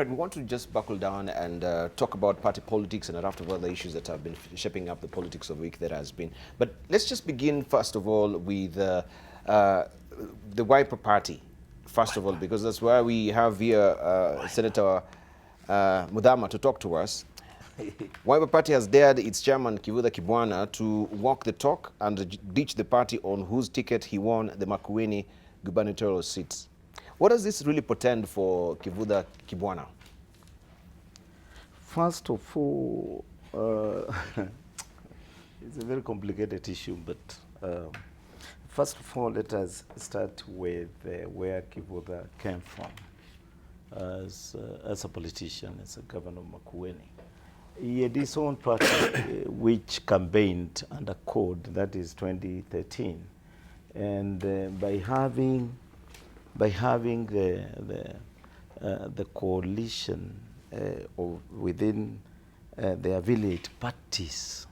Right, we want to just buckle down and talk about party politics and a raft of other issues that have been shaping up the politics of the week that has been. But let's just begin, first of all, with the Wiper Party, first of all, because that's why we have here Senator Mudhama to talk to us. Wiper Party has dared its chairman, Kivutha Kibwana, to walk the talk and ditch the party on whose ticket he won the Makueni gubernatorial seats. What does this really portend for Kivutha Kibwana? First of all, it's a very complicated issue, but first of all, let us start with where Kivutha came from as a politician, as a governor of Makueni. He had his own party which campaigned under code, that is 2013, and by having the coalition within the affiliate parties,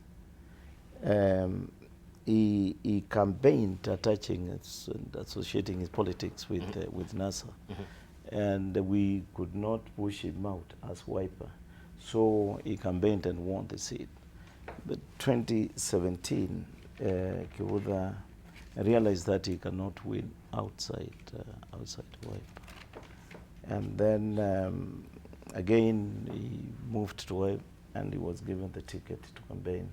he campaigned attaching and associating his politics with NASA, and we could not push him out as Wiper, so he campaigned and won the seat. But 2017, Kivutha realized that he cannot win outside Wiper, and then again he moved to Wiper and he was given the ticket to campaign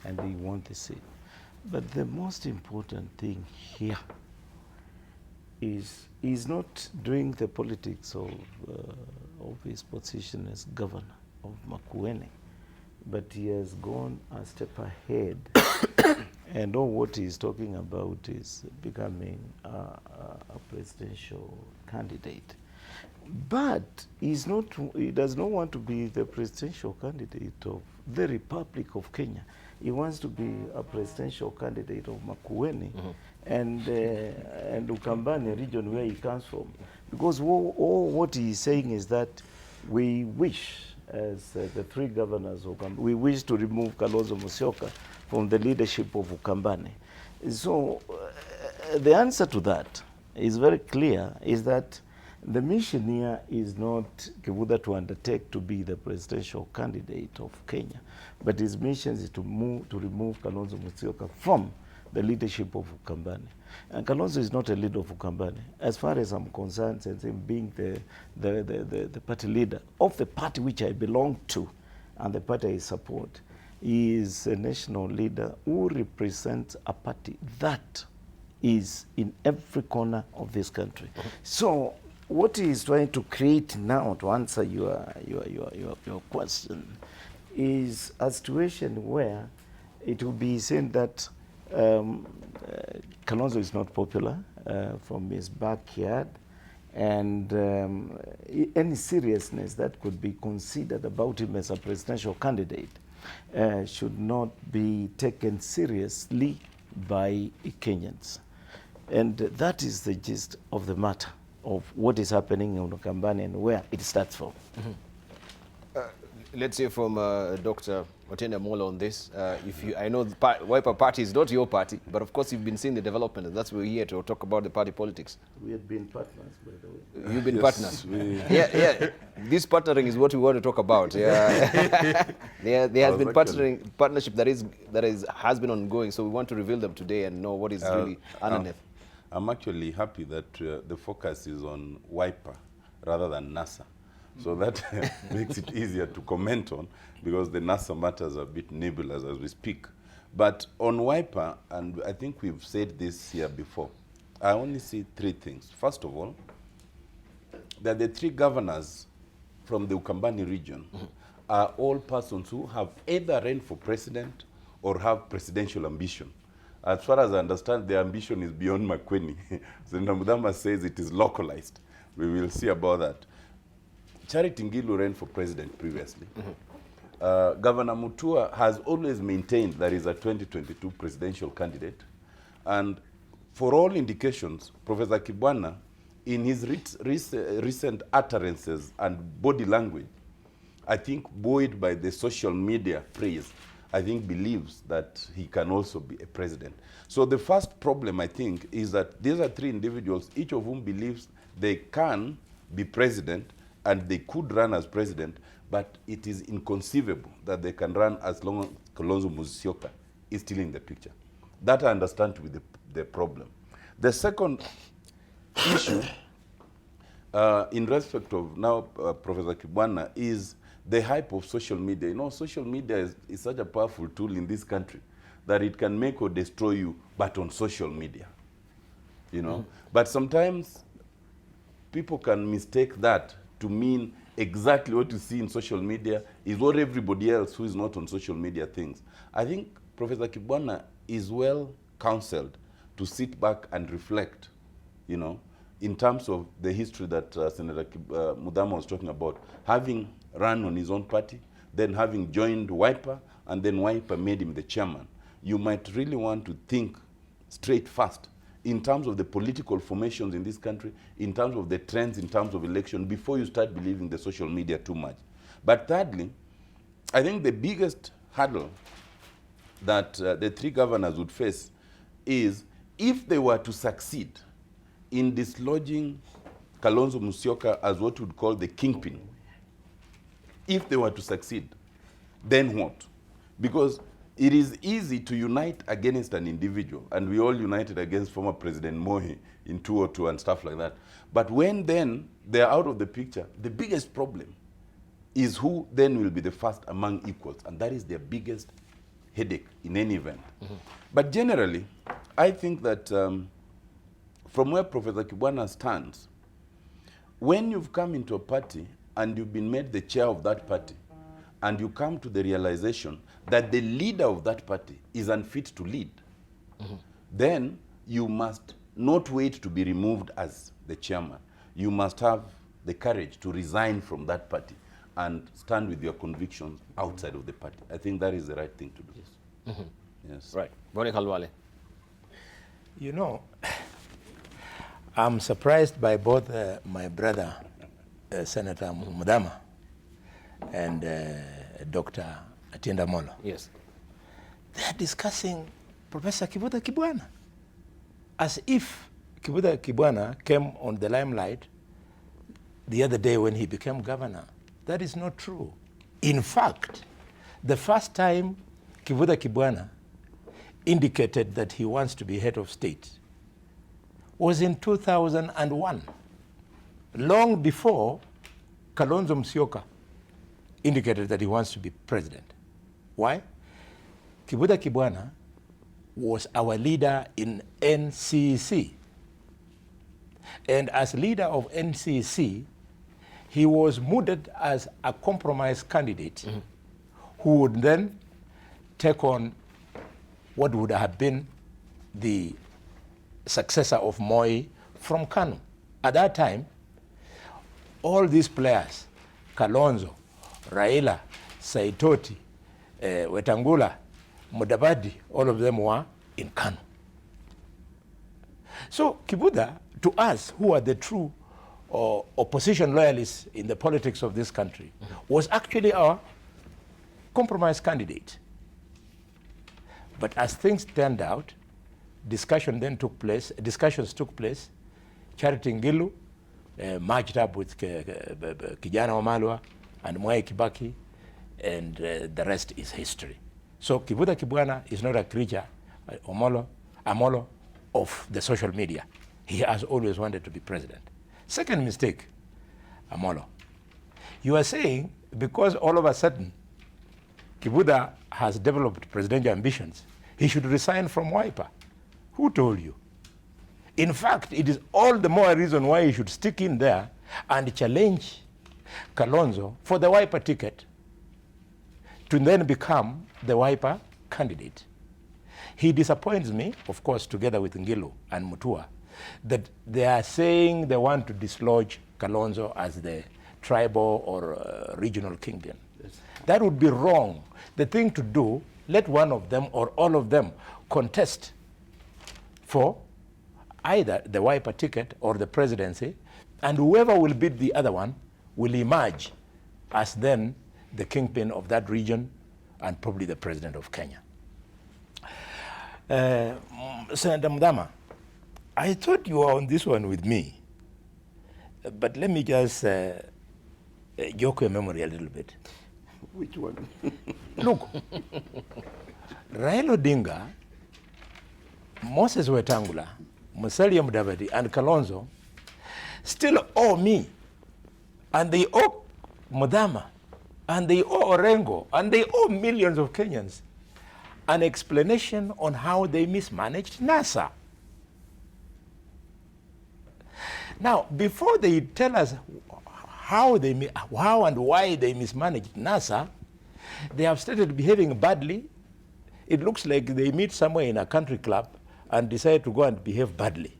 and he won the seat. But the most important thing here is he's not doing the politics of his position as governor of Makueni, but he has gone a step ahead and all what he's talking about is becoming a presidential candidate. But he does not want to be the presidential candidate of the Republic of Kenya. He wants to be a presidential candidate of Makueni and Ukambani region where he comes from. Because all what he is saying is that we wish, as the three governors of Ukambani, we wish to remove Kalonzo Musyoka from the leadership of Ukambani. So the answer to that is very clear, is that the mission here is not Kivutha to undertake to be the presidential candidate of Kenya, but his mission is to remove Kalonzo Musyoka from the leadership of Ukambani. And Kalonzo is not a leader of Ukambani. As far as I'm concerned, since him being the party leader of the party which I belong to and the party I support, he is a national leader who represents a party that is in every corner of this country. So what he is trying to create now, to answer your question, is a situation where it will be seen that Kalonzo is not popular from his backyard, and any seriousness that could be considered about him as a presidential candidate should not be taken seriously by Kenyans. And that is the gist of the matter of what is happening in Ukambani and where it starts from. Let's hear from Dr. Otenda Mola on this. I know the Wiper Party is not your party, but of course you've been seeing the development, and that's why we're here to talk about the party politics. We have been partners, by the way. You've been partners. Yeah. This partnering is what we want to talk about. Yeah. there has been partnership that has been ongoing, so we want to reveal them today and know what is really underneath. I'm actually happy that the focus is on Wiper rather than NASA. So that makes it easier to comment on, because the NASA matters are a bit nebulous as we speak. But on Wiper, and I think we've said this here before, I only see three things. First of all, that the three governors from the Ukambani region are all persons who have either ran for president or have presidential ambition. As far as I understand, the ambition is beyond Makueni. Senator Mudhama says it is localized. We will see about that. Charity Ngilu ran for president previously. Governor Mutua has always maintained that he is a 2022 presidential candidate. And for all indications, Professor Kibwana, in his recent utterances and body language, I think buoyed by the social media praise, I think believes that he can also be a president. So the first problem, I think, is that these are three individuals, each of whom believes they can be president and they could run as president, but it is inconceivable that they can run as long as Kalonzo Musyoka is still in the picture. That I understand to be the problem. The second issue, in respect of now Professor Kibwana, is the hype of social media. You know, social media is such a powerful tool in this country that it can make or destroy you, but on social media. You know, but sometimes people can mistake that to mean exactly what you see in social media is what everybody else who is not on social media thinks. I think Professor Kibwana is well counseled to sit back and reflect, you know, in terms of the history that Senator Mudama was talking about, having run on his own party, then having joined Wiper, and then Wiper made him the chairman. You might really want to think straight fast in terms of the political formations in this country, in terms of the trends, in terms of election, before you start believing the social media too much. But thirdly, I think the biggest hurdle that the three governors would face is if they were to succeed in dislodging Kalonzo Musyoka as what we would call the kingpin. If they were to succeed, then what? Because it is easy to unite against an individual, and we all united against former President Moi in 2002 and stuff like that. But when then they're out of the picture, the biggest problem is who then will be the first among equals, and that is their biggest headache in any event. But generally, I think that from where Professor Kibwana stands, when you've come into a party and you've been made the chair of that party, and you come to the realization that the leader of that party is unfit to lead, then you must not wait to be removed as the chairman. You must have the courage to resign from that party and stand with your convictions outside of the party. I think that is the right thing to do. Yes. Right. Boni Khalwale. You know, I'm surprised by both my brother, Senator Mudama, and Dr. Atienda Molo. Yes. They are discussing Professor Kivutha Kibwana as if Kivutha Kibwana came on the limelight the other day when he became governor. That is not true. In fact, the first time Kivutha Kibwana indicated that he wants to be head of state was in 2001, long before Kalonzo Musyoka indicated that he wants to be president. Why? Kivutha Kibwana was our leader in NCC. And as leader of NCC, he was mooted as a compromise candidate who would then take on what would have been the successor of Moi from Kanu. At that time, all these players, Kalonzo, Raila, Saitoti, Wetangula, Mudavadi, all of them were in Kanu. So Kivutha, to us, who are the true opposition loyalists in the politics of this country, was actually our compromise candidate. But as things turned out, discussions took place. Charity Ngilu merged up with Kijana Wamalwa and Mwai Kibaki, and the rest is history. So Kivutha Kibwana is not a creature, Amolo, of the social media. He has always wanted to be president. Second mistake, Amolo. You are saying because all of a sudden Kivutha has developed presidential ambitions, he should resign from Wiper. Who told you? In fact, it is all the more reason why he should stick in there and challenge Kalonzo for the Wiper ticket to then become the Wiper candidate. He disappoints me, of course, together with Ngilu and Mutua, that they are saying they want to dislodge Kalonzo as the tribal or regional kingpin. That would be wrong. The thing to do, let one of them or all of them contest for either the Wiper ticket or the presidency, and whoever will beat the other one will emerge as then the kingpin of that region and probably the president of Kenya. Senator Mudama, I thought you were on this one with me, but let me just jog your memory a little bit. Which one? Look, Raila Odinga, Moses Wetangula, Musalia Mudavadi, and Kalonzo still owe me, and they owe Mudama, and they owe Orengo, and they owe millions of Kenyans an explanation on how they mismanaged NASA. Now, before they tell us how and why they mismanaged NASA, they have started behaving badly. It looks like they meet somewhere in a country club and decide to go and behave badly.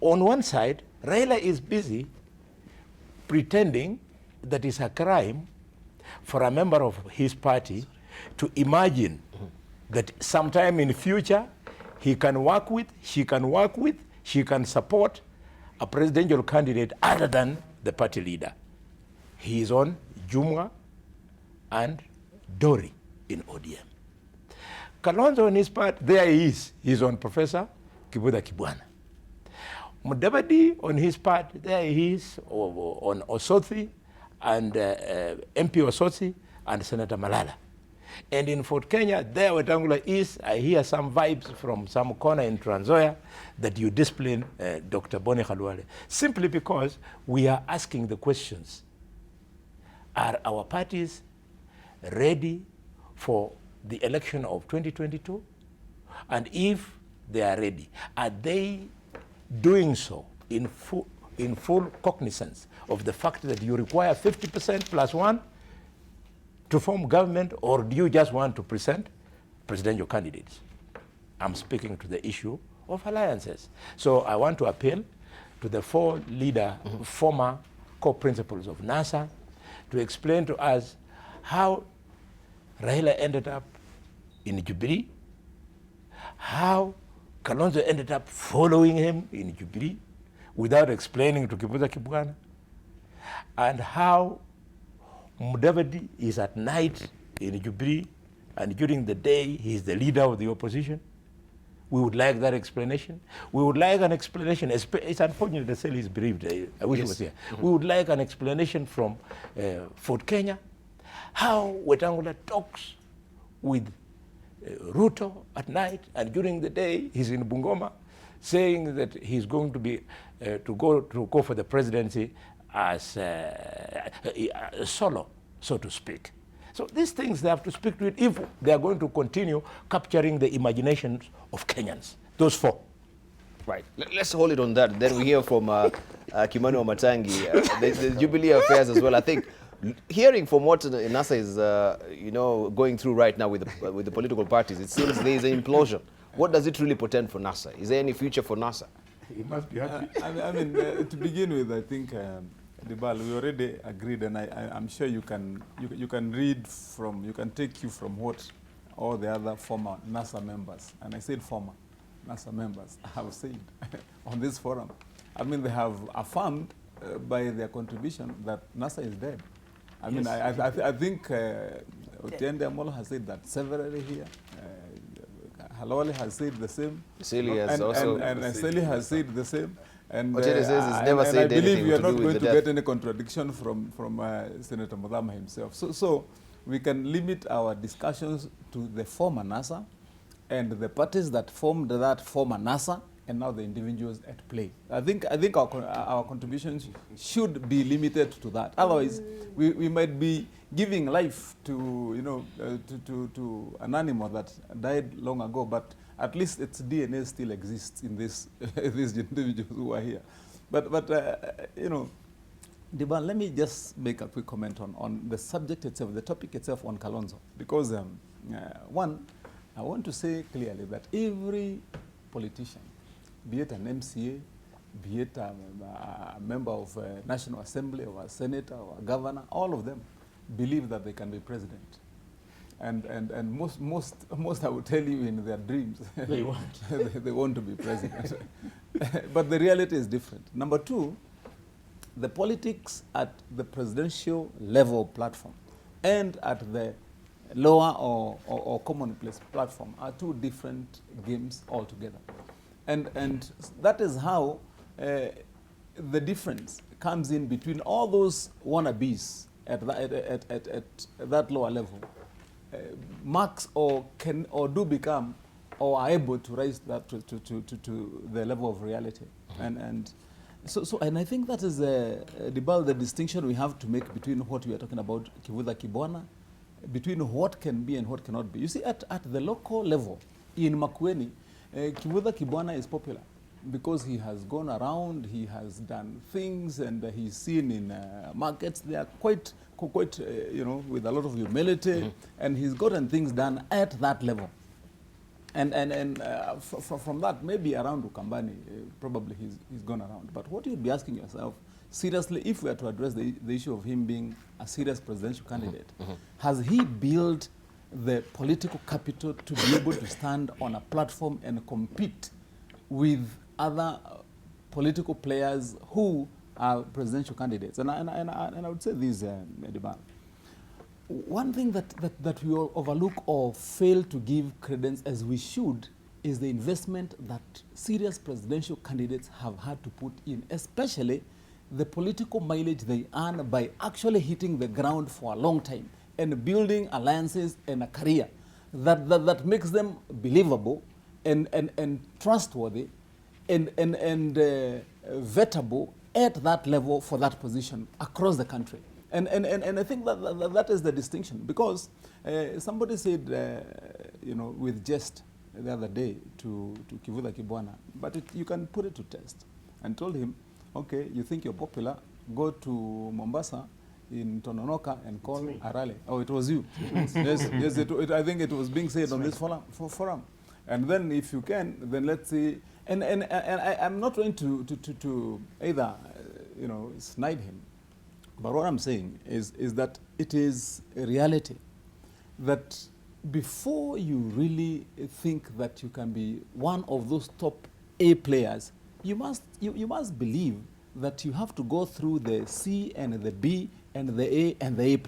On one side, Raila is busy pretending that it's a crime for a member of his party to imagine that sometime in future he can work with, she can support a presidential candidate other than the party leader. He is on Jumwa and Dori in ODM. Kalonzo on his part, there he is. He's on Professor Kivutha Kibwana. Mudavadi on his part, there he is on Osothi and MP Osothi and Senator Malala. And in Fort Kenya, there Wetangula is, I hear some vibes from some corner in Trans Nzoia that you discipline Dr. Boni Khalwale, simply because we are asking the questions. Are our parties ready for the election of 2022? And if they are ready, are they doing so in full cognizance of the fact that you require 50% plus one to form government, or do you just want to present presidential candidates? I'm speaking to the issue of alliances. So I want to appeal to the four former co-principals of NASA to explain to us how Raila ended up in Jubilee, how Kalonzo ended up following him in Jubilee without explaining to Kivutha Kibwana, and how Mudavadi is at night in Jubilee and during the day he is the leader of the opposition. We would like that explanation. We would like an explanation. It's unfortunate that Sally is bereaved. I wish he was here. We would like an explanation from Fort Kenya, how Wetangula talks with Ruto at night, and during the day he's in Bungoma saying that he's going to be to go for the presidency as solo, so to speak. So these things, they have to speak to it if they are going to continue capturing the imaginations of Kenyans. Those four. Right. Let's hold it on that. Then we hear from Kimani Wamatangi, the Jubilee affairs as well. I think hearing from what NASA is, going through right now with the political parties, it seems there is an implosion. What does it really portend for NASA? Is there any future for NASA? He must be happy. I mean, to begin with, I think, Dibal, we already agreed, and I'm sure you can read from, you can take you from what all the other former NASA members, and I said former NASA members, have said on this forum. I mean, they have affirmed by their contribution that NASA is dead. I mean, I think Otiende Amolo has said that severally here. Halole has said the same. Sally has also and Sally has said the same. And says it's never said I believe anything we are to not do with going the to death. get any contradiction from Senator Mudama himself. So we can limit our discussions to the former NASA and the parties that formed that former NASA, and now the individuals at play. I think our contributions should be limited to that. Otherwise, we might be giving life to to an animal that died long ago, but at least its DNA still exists in these individuals who are here. But Diban, let me just make a quick comment on the subject itself, the topic itself on Kalonzo, because one, I want to say clearly that every politician, be it an MCA, be it a member of a National Assembly or a senator or a governor, all of them believe that they can be president. And most I will tell you in their dreams, they want to be president. But the reality is different. Number two, the politics at the presidential level platform and at the lower or commonplace platform are two different games altogether. And that is how the difference comes in between all those wannabes at that lower level, marks or can or do become or are able to raise that to the level of reality. And I think that is the distinction we have to make between what we are talking about, Kivutha Kibwana, between what can be and what cannot be. You see, at the local level, in Makueni, Kivutha Kibwana is popular because he has gone around, he has done things, and he's seen in markets. They are quite you know, with a lot of humility, and he's gotten things done at that level. And from that, maybe around Ukambani, probably he's gone around. But what you'd be asking yourself, seriously, if we are to address the issue of him being a serious presidential candidate, has he built the political capital to be able to stand on a platform and compete with other political players who are presidential candidates? And I would say this, Ediban. One thing that we all overlook or fail to give credence as we should is the investment that serious presidential candidates have had to put in, especially the political mileage they earn by actually hitting the ground for a long time and building alliances and a career that makes them believable and trustworthy and vettable at that level for that position across the country. And I think that is the distinction, because somebody said, you know, with jest the other day to Kivutha Kibwana, but you can put it to test, and told him, okay, you think you're popular, go to Mombasa in Tononoka and call a rally. Oh, it was you. Yes, I think it was being said on this forum. And then if you can, then let's see. And I'm not going to either, you know, snide him. But what I'm saying is that it is a reality that before you really think that you can be one of those top A players, you must believe that you have to go through the C and the B and the A and the A+.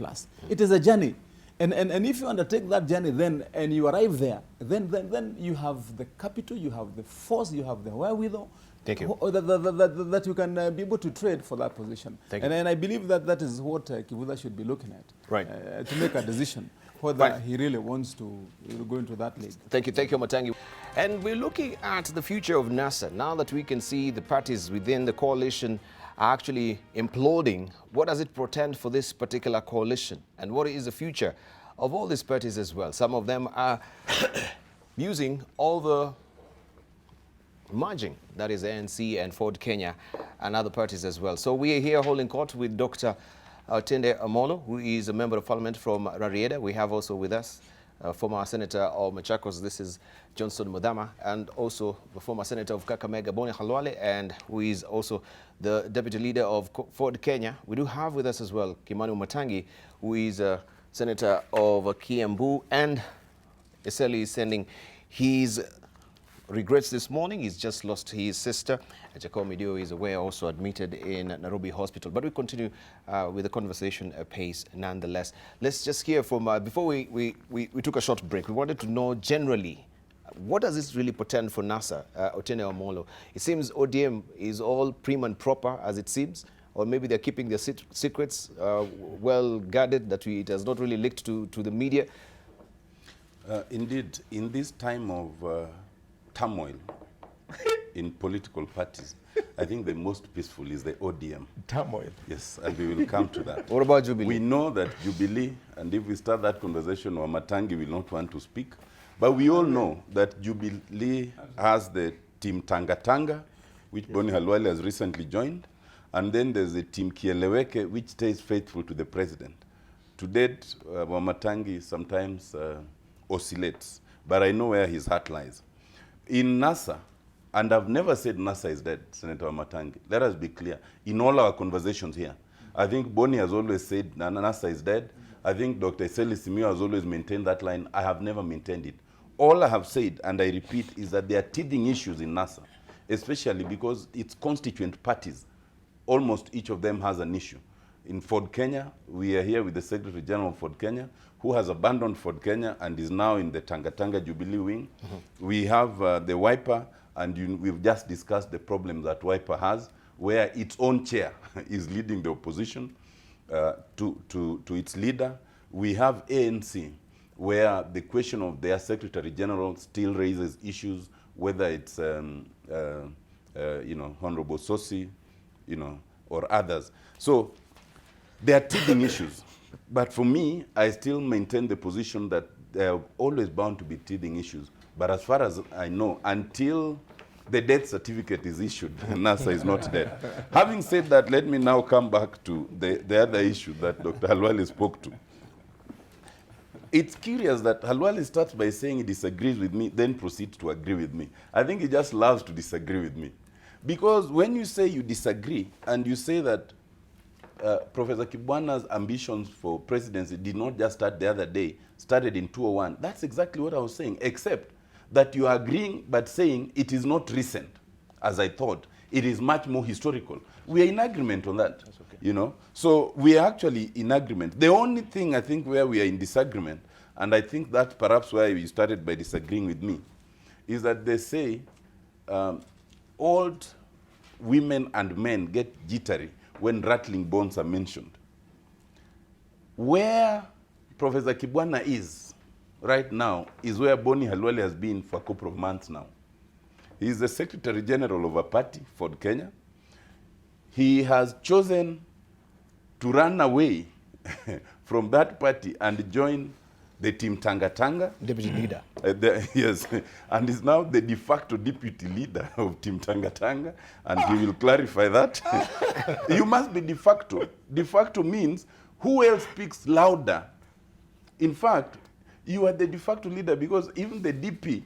It is a journey. And if you undertake that journey then and you arrive there, then you have the capital, you have the force, you have the wherewithal. Thank you. That you can be able to trade for that position. Thank you. And I believe that is what Kivutha should be looking at. Right. To make a decision whether he really wants to go into that league. Thank you, Matangi. And we're looking at the future of NASA. Now that we can see the parties within the coalition are actually imploding, what does it portend for this particular coalition? And what is the future of all these parties as well? Some of them are using all the merging, that is ANC and Ford Kenya and other parties as well. So we are here holding court with Dr. Tende Amolo, who is a member of parliament from Rarieda. We have also with us former senator of Machakos, this is Johnson Mudhama, and also the former senator of Kakamega, Boni Khalwale, and who is also the deputy leader of Ford Kenya. We do have with us as well Kimani Matangi, who is a senator of Kiambu, and Eseli is sending his regrets this morning. He's just lost his sister. Jacob Midio is aware, also admitted in Nairobi Hospital. But we continue with the conversation pace nonetheless. Let's just hear from, before we took a short break, we wanted to know generally, what does this really portend for NASA, Otene Omolo? It seems ODM is all prim and proper, as it seems, or maybe they're keeping their secrets well guarded, that it has not really leaked to the media. Indeed, in this time of turmoil in political parties, I think the most peaceful is the ODM. Turmoil. Yes, and we will come to that. What about Jubilee? We know that Jubilee, and if we start that conversation, Wamatangi will not want to speak, but we all know that Jubilee has the team Tanga Tanga, which Boni Halwale has recently joined, and then there's the team Kieleweke, which stays faithful to the president. To date, Wamatangi sometimes oscillates, but I know where his heart lies. In NASA, and I've never said NASA is dead, Senator Matangi. Let us be clear. In all our conversations here, I think Boni has always said NASA is dead. I think Dr. Eseli Simio has always maintained that line. I have never maintained it. All I have said, and I repeat, is that there are teething issues in NASA, especially because its constituent parties, almost each of them has an issue. In Ford Kenya, we are here with the Secretary General of Ford Kenya, who has abandoned Ford Kenya and is now in the Tanga Tanga Jubilee wing. We have the Wiper, and we've just discussed the problem that Wiper has where its own chair is leading the opposition to its leader. We have ANC, where the question of their Secretary General still raises issues, whether it's Honorable Sosi, or others. So they are teething issues. But for me, I still maintain the position that they are always bound to be teething issues. But as far as I know, until the death certificate is issued, NASA is not dead. Having said that, let me now come back to the other issue that Dr. Halwale spoke to. It's curious that Halwale starts by saying he disagrees with me, then proceeds to agree with me. I think he just loves to disagree with me. Because when you say you disagree, and you say that Professor Kibwana's ambitions for presidency did not just start the other day, started in 2001, that's exactly what I was saying, except that you are agreeing but saying it is not recent, as I thought. It is much more historical. We are in agreement on that. That's okay. So we are actually in agreement. The only thing I think where we are in disagreement, and I think that perhaps why you started by disagreeing with me, is that they say old women and men get jittery when rattling bones are mentioned. Where Professor Kibwana is right now is where Boni Halwale has been for a couple of months now. He is the Secretary General of a party, Ford Kenya. He has chosen to run away from that party and join the Team Tanga Tanga. Deputy leader. Yes, and is now the de facto deputy leader of Team Tanga Tanga, and he will clarify that. You must be de facto. De facto means who else speaks louder. In fact, you are the de facto leader because even the DP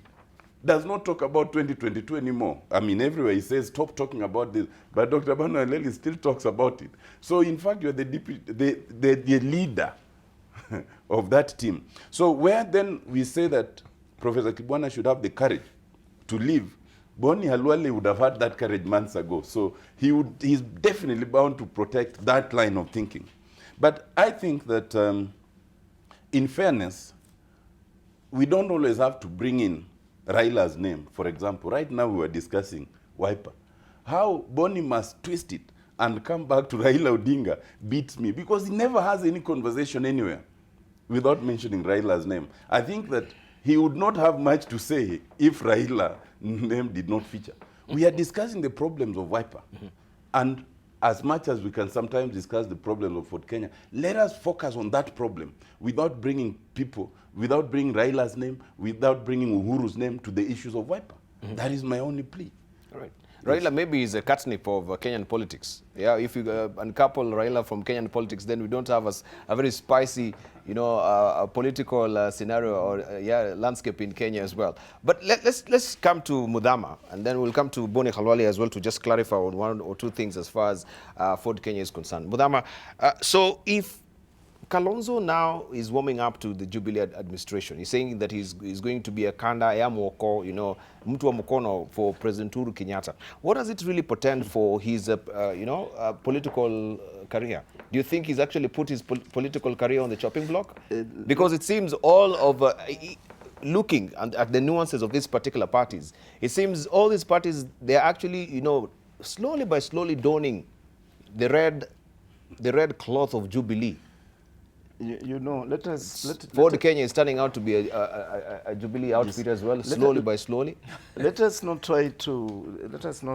does not talk about 2022 anymore. I mean, everywhere he says, stop talking about this. But Dr. Bano Aleli still talks about it. So, in fact, you're the leader of that team. So, where then we say that Professor Kibwana should have the courage to leave, Boni Halwale would have had that courage months ago. So, he's definitely bound to protect that line of thinking. But I think that, in fairness, we don't always have to bring in Raila's name. For example, right now we were discussing Wiper. How Boni must twist it and come back to Raila Odinga beats me because he never has any conversation anywhere without mentioning Raila's name. I think that he would not have much to say if Raila's name did not feature. We are discussing the problems of Wiper. And as much as we can sometimes discuss the problem of Fort Kenya, let us focus on that problem without bringing people, without bringing Raila's name, without bringing Uhuru's name to the issues of Wiper. That is my only plea. All right. Raila maybe is a catnip of Kenyan politics. Yeah, if you uncouple Raila from Kenyan politics, then we don't have a very spicy, political scenario or landscape in Kenya as well. But let's come to Mudhama, and then we'll come to Boni Halwale as well to just clarify on one or two things as far as Ford Kenya is concerned. Mudhama, so if Kalonzo now is warming up to the Jubilee administration. He's saying that he's going to be a kanda ya mwoko, mtu wa mkono for President Uhuru Kenyatta. What does it really portend for his, political career? Do you think he's actually put his political career on the chopping block? Because it seems all of, looking at the nuances of these particular parties, it seems all these parties, they're actually, slowly by slowly donning the red cloth of Jubilee. Ford Kenya is turning out to be a Jubilee outfit as well, slowly by slowly. Let us not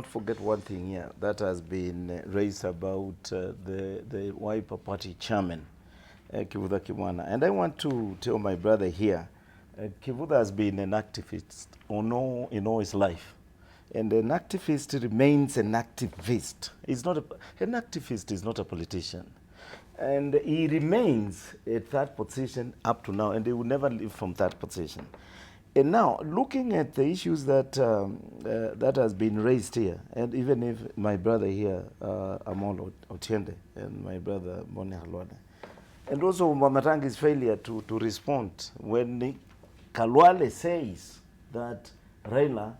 forget one thing here that has been raised about the Wiper Party chairman, Kivutha Kibwana. And I want to tell my brother here, Kivutha has been an activist in all his life. And an activist remains an activist. An activist is not a politician. And he remains at that position up to now, and he will never leave from that position. And now, looking at the issues that that has been raised here, and even if my brother here, Amol Otiende, and my brother Boni Halwale, and also Mamatangi's failure to respond when Kalwale says that Raila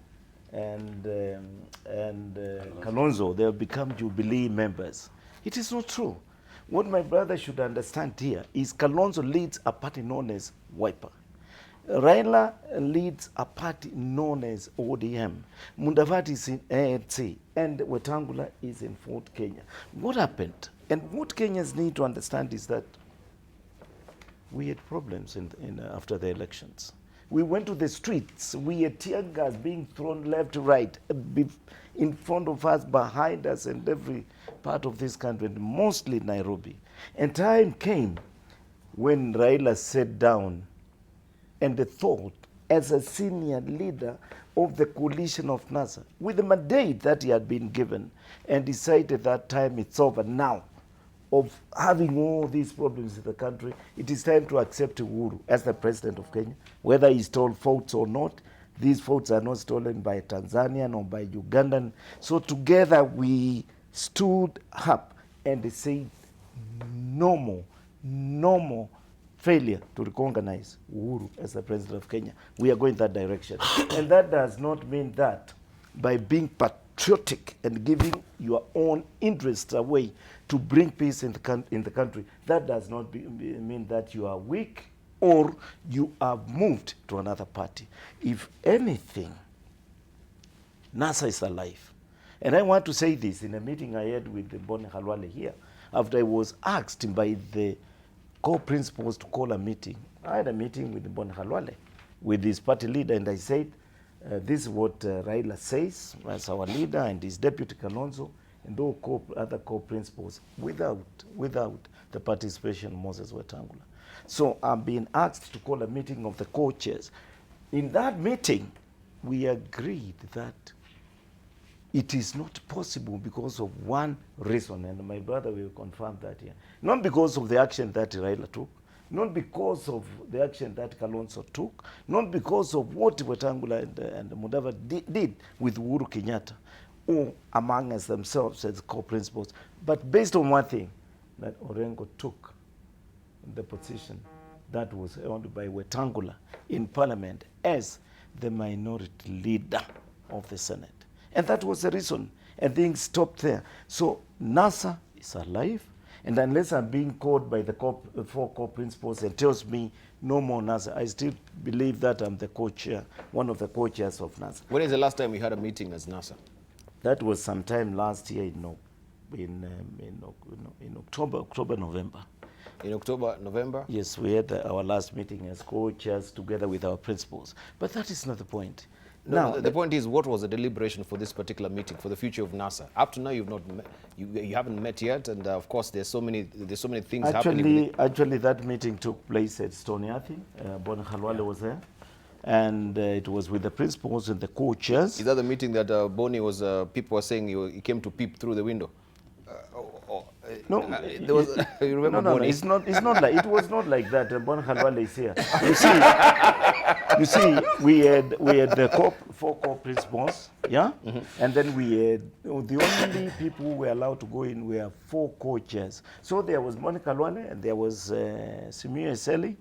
and Kalonzo, they have become Jubilee members. It is not true. What my brother should understand here is Kalonzo leads a party known as Wiper. Raila leads a party known as ODM. Mudavadi is in ANC, and Wetangula is in Fort Kenya. What happened? And what Kenyans need to understand is that we had problems after the elections. We went to the streets. We had tear gas being thrown left to right, in front of us, behind us, and every part of this country, and mostly Nairobi. And time came when Raila sat down and thought, as a senior leader of the coalition of NASA, with the mandate that he had been given, and decided that time it's over now of having all these problems in the country. It is time to accept Uhuru as the president of Kenya, whether he stole votes or not. These votes are not stolen by Tanzanian or by Ugandan. So together we stood up and said, no more failure to recognize Uhuru as the president of Kenya. We are going that direction. And that does not mean that by being patriotic and giving your own interests away to bring peace in the country, that does not mean that you are weak or you are moved to another party. If anything, NASA is alive. And I want to say this in a meeting I had with Mbone Khalwale here, after I was asked by the co-principals to call a meeting. I had a meeting with Mbone Khalwale, with his party leader, and I said, this is what Raila says as our leader and his deputy Kalonzo, and all other co-principals, without the participation of Moses Wetangula. So I'm being asked to call a meeting of the co-chairs. In that meeting, we agreed that it is not possible because of one reason, and my brother will confirm that here. Not because of the action that Raila took, not because of the action that Kalonzo took, not because of what Wetangula and Mudavadi did with Uhuru Kenyatta, or among us themselves as co-principals, but based on one thing, that Orengo took the position that was held by Wetangula in Parliament as the minority leader of the Senate. And that was the reason, and things stopped there. So NASA is alive, and unless I'm being called by the four co-principals and tells me no more NASA, I still believe that I'm the co-chair, one of the co-chairs of NASA. When is the last time you had a meeting as NASA? That was sometime last year in October, November. In October, November? Yes, we had our last meeting as co-chairs together with our principals. But that is not the point. No, the point is, what was the deliberation for this particular meeting for the future of NASA? Up to now, you've not you haven't met yet, and of course, there's so many things happening. Actually, that meeting took place at Stony Athi. Mbone Khalwale was there, and it was with the principals and the co-chairs. Is that the meeting that Bonnie was? People were saying he came to peep through the window. No, there was, you remember no, Bonnie? it's not like it was not like that. Mbone Khalwale is here. You see, we had the four co-principals, yeah, and then we had the only people who were allowed to go in were four co-chairs. So there was Mbone Khalwale, and there was Simiyu Eseli,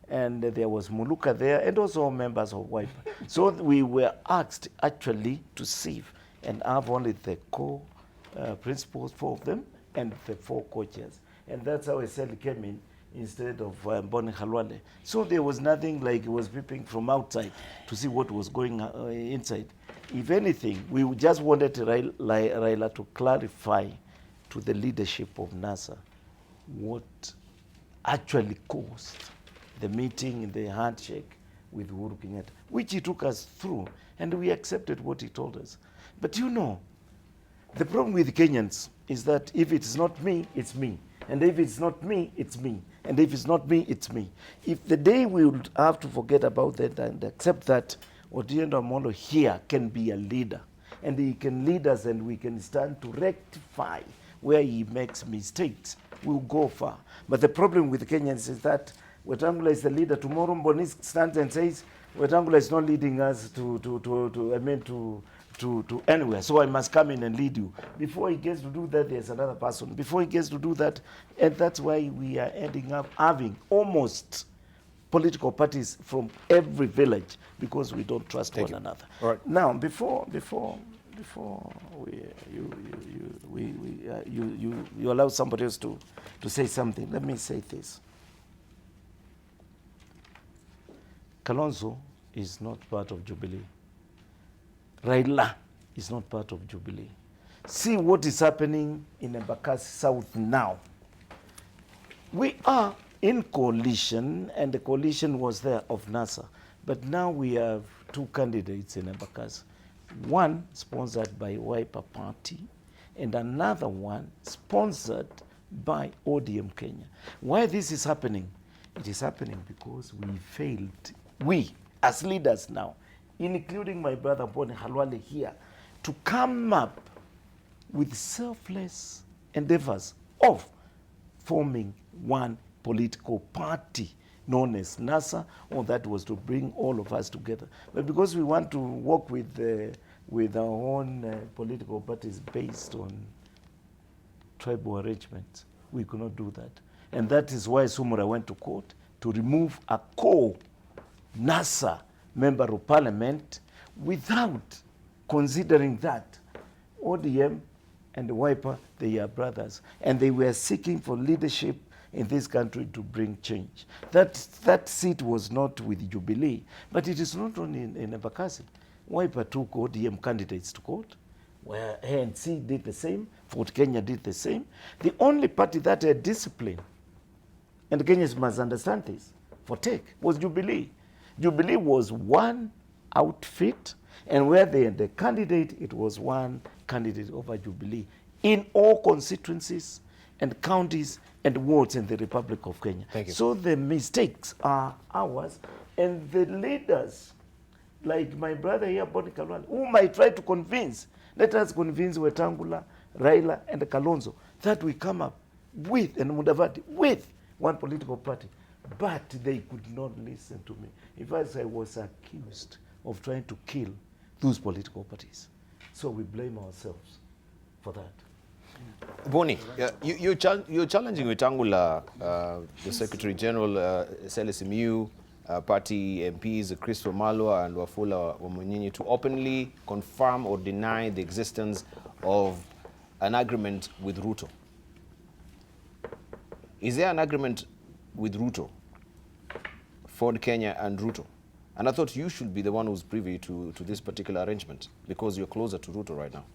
and there was Muluka there, and also members of WIPE. So we were asked actually to sieve and have only the co-principals, four of them, and the four co-chairs. And that's how Eseli came in instead of Mbone Khalwale. So there was nothing like it was peeping from outside to see what was going inside. If anything, we just wanted Raila to clarify to the leadership of NASA what actually caused the meeting, the handshake with Uhuru Kenyatta, which he took us through, and we accepted what he told us. But you know, the problem with Kenyans is that if it's not me, it's me. And if it's not me, it's me. And if it's not me, it's me. If the day we would have to forget about that and accept that Otieno Amolo here can be a leader, and he can lead us, and we can stand to rectify where he makes mistakes, we'll go far. But the problem with Kenyans is that Wetangula is the leader. Tomorrow Mbone stands and says, Wetangula is not leading us to anywhere, so I must come in and lead you. Before he gets to do that, there's another person. Before he gets to do that, and that's why we are ending up having almost political parties from every village, because we don't trust one another. All right. Now, before you allow somebody else to say something, let me say this. Kalonzo is not part of Jubilee. Raila is not part of Jubilee. See what is happening in Embakasi South now. We are in coalition, and the coalition was there of NASA. But now we have two candidates in Embakasi. One sponsored by Wiper Party, and another one sponsored by ODM Kenya. Why this is happening? It is happening because we failed, we as leaders now, including my brother Boni Halwale here, to come up with selfless endeavors of forming one political party known as NASA, or that was to bring all of us together. But because we want to work with our own political parties based on tribal arrangements, we could not do that. And that is why Sumura went to court to remove a co-NASA member of parliament without considering that ODM and Wiper, they are brothers. And they were seeking for leadership in this country to bring change. That seat was not with Jubilee, but it is not only in Embakasi. Wiper took ODM candidates to court, where ANC did the same, Fort Kenya did the same. The only party that had discipline, and Kenyans must understand this, for take, was Jubilee. Jubilee was one outfit, and where they had the candidate, it was one candidate over Jubilee in all constituencies and counties and wards in the Republic of Kenya. Thank you. So the mistakes are ours, and the leaders, like my brother here, Boni Kalwale, whom I try to convince, let us convince Wetangula, Raila, and Kalonzo that we come up with, and Mudavadi, with one political party. But they could not listen to me. In fact, I was accused of trying to kill those political parties. So we blame ourselves for that. Boni, you're challenging Wetangula, the Secretary General, Celis Miu, party MPs, Christopher Malwa and Wafula Wamunyinyi, to openly confirm or deny the existence of an agreement with Ruto. Is there an agreement with Ruto, Ford Kenya and Ruto? And I thought you should be the one who's privy to this particular arrangement because you're closer to Ruto right now.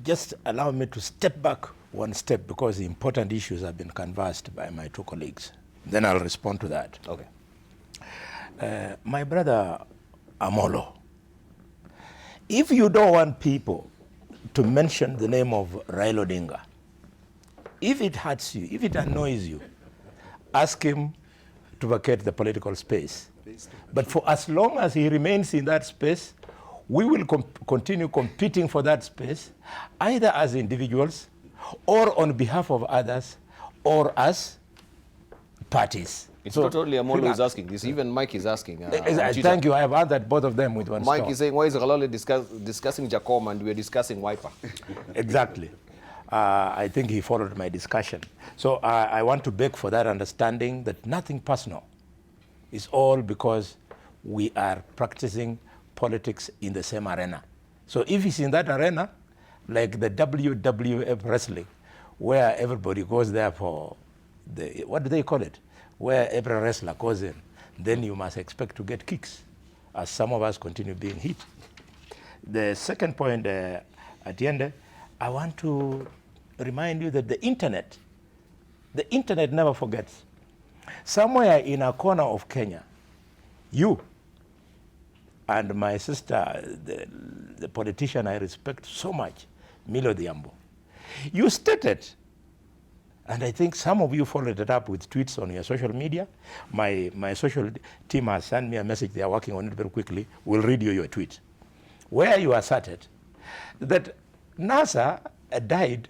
Just allow me to step back one step because the important issues have been canvassed by my two colleagues. Then I'll respond to that. Okay. My brother Amolo, if you don't want people to mention the name of Raila Odinga, if it hurts you, if it annoys you, ask him to vacate the political space. But for as long as he remains in that space, we will continue competing for that space, either as individuals or on behalf of others or as parties. It's not only Amolo who's asking this, even Mike is asking. Thank you, I have answered both of them with one Mike stop. is saying, why is Kalonzo discussing Jacom and we're discussing Wiper? Exactly. I think he followed my discussion. So I want to beg for that understanding that nothing personal. It's all because we are practicing politics in the same arena. So if it's in that arena, like the WWF wrestling, where everybody goes there for the, what do they call it? Where every wrestler goes in, then you must expect to get kicks, as some of us continue being hit. The second point at the end, I want to remind you that the internet never forgets. Somewhere in a corner of Kenya, you and my sister, the politician I respect so much, Milo Diambo, you stated, and I think some of you followed it up with tweets on your social media. My social team has sent me a message. They are working on it very quickly. We'll read you your tweet, where you asserted that NASA died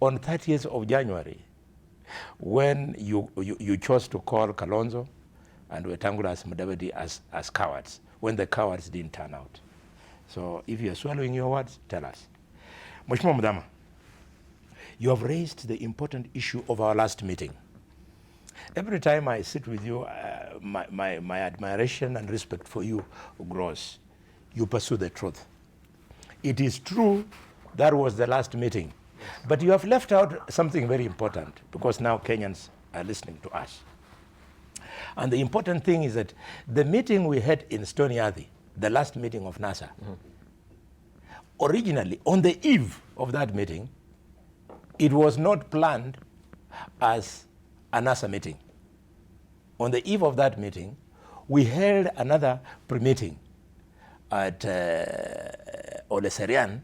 on 30th of January when you chose to call Kalonzo and Wetangula Mudavadi as cowards, when the cowards didn't turn out. So if you're swallowing your words, tell us. Mheshimiwa Mudama, you have raised the important issue of our last meeting. Every time I sit with you, my admiration and respect for you grows. You pursue the truth. It is true that was the last meeting, but you have left out something very important because now Kenyans are listening to us. And the important thing is that the meeting we had in Stony Yardhi, the last meeting of NASA, originally, on the eve of that meeting, it was not planned as a NASA meeting. On the eve of that meeting, we held another pre-meeting at Oleserian,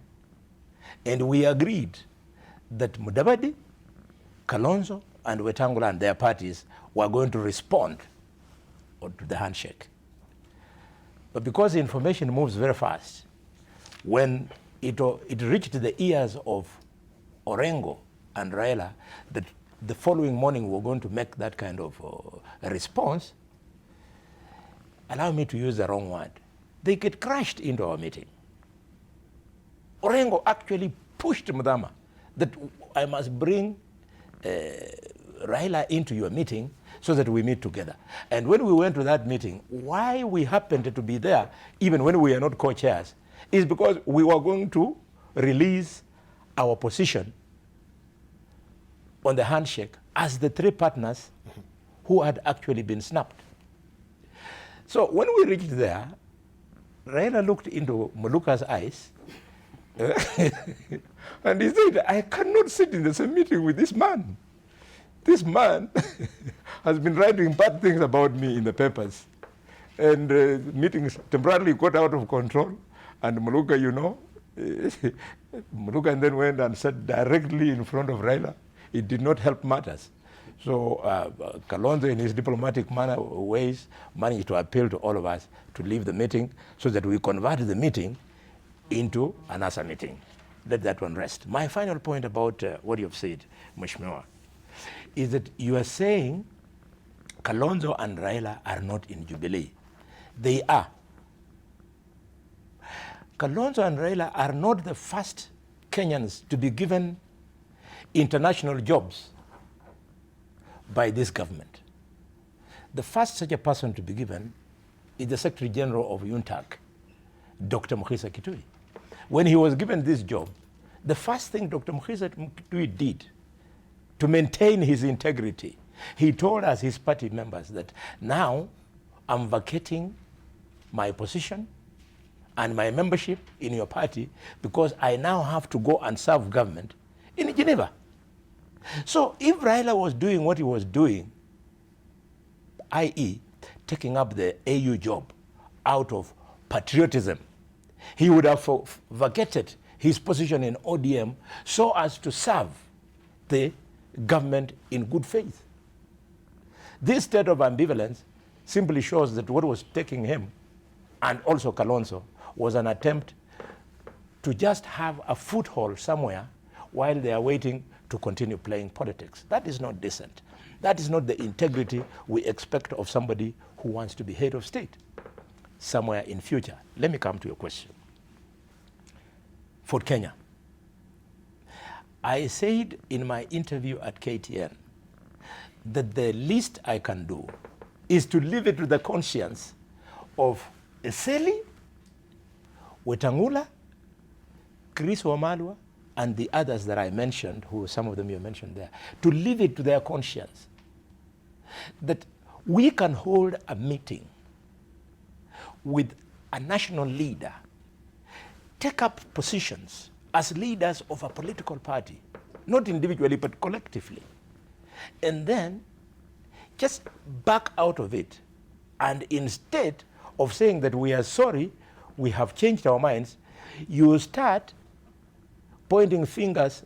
and we agreed that Mudavadi, Kalonzo, and Wetangula and their parties were going to respond to the handshake. But because information moves very fast, when it reached the ears of Orengo and Raila that the following morning we're going to make that kind of a response, allow me to use the wrong word, they get crashed into our meeting. Orengo actually pushed Mudama that I must bring Raila into your meeting so that we meet together. And when we went to that meeting, why we happened to be there, even when we are not co-chairs, is because we were going to release our position on the handshake as the three partners who had actually been snapped. So when we reached there, Raila looked into Moluka's eyes and he said, I cannot sit in the same meeting with this man. This man has been writing bad things about me in the papers. And meetings temporarily got out of control. And Moluka, you know, Moluka then went and sat directly in front of Raila. It did not help matters. So Kalonzo, in his diplomatic ways, managed to appeal to all of us to leave the meeting so that we converted the meeting into a NASA meeting. Let that one rest. My final point about what you've said, Mheshimiwa, is that you are saying Kalonzo and Raila are not in Jubilee. They are. Kalonzo and Raila are not the first Kenyans to be given international jobs by this government. The first such a person to be given is the Secretary General of UNTAC, Dr. Mukhisa Kitui. When he was given this job, the first thing Dr. Mukhisa Kitui did to maintain his integrity, he told us, his party members, that now I'm vacating my position and my membership in your party because I now have to go and serve government in Geneva. So if Raila was doing what he was doing, i.e. taking up the AU job out of patriotism, he would have vacated his position in ODM so as to serve the government in good faith. This state of ambivalence simply shows that what was taking him and also Kalonzo was an attempt to just have a foothold somewhere while they are waiting to continue playing politics. That is not decent. That is not the integrity we expect of somebody who wants to be head of state somewhere in future. Let me come to your question. For Kenya, I said in my interview at KTN that the least I can do is to leave it to the conscience of Eseli, Wetangula, Chris Wamalwa, and the others that I mentioned, who some of them you mentioned there, to leave it to their conscience that we can hold a meeting with a national leader, take up positions as leaders of a political party, not individually but collectively, and then just back out of it. And instead of saying that we are sorry, we have changed our minds, you start pointing fingers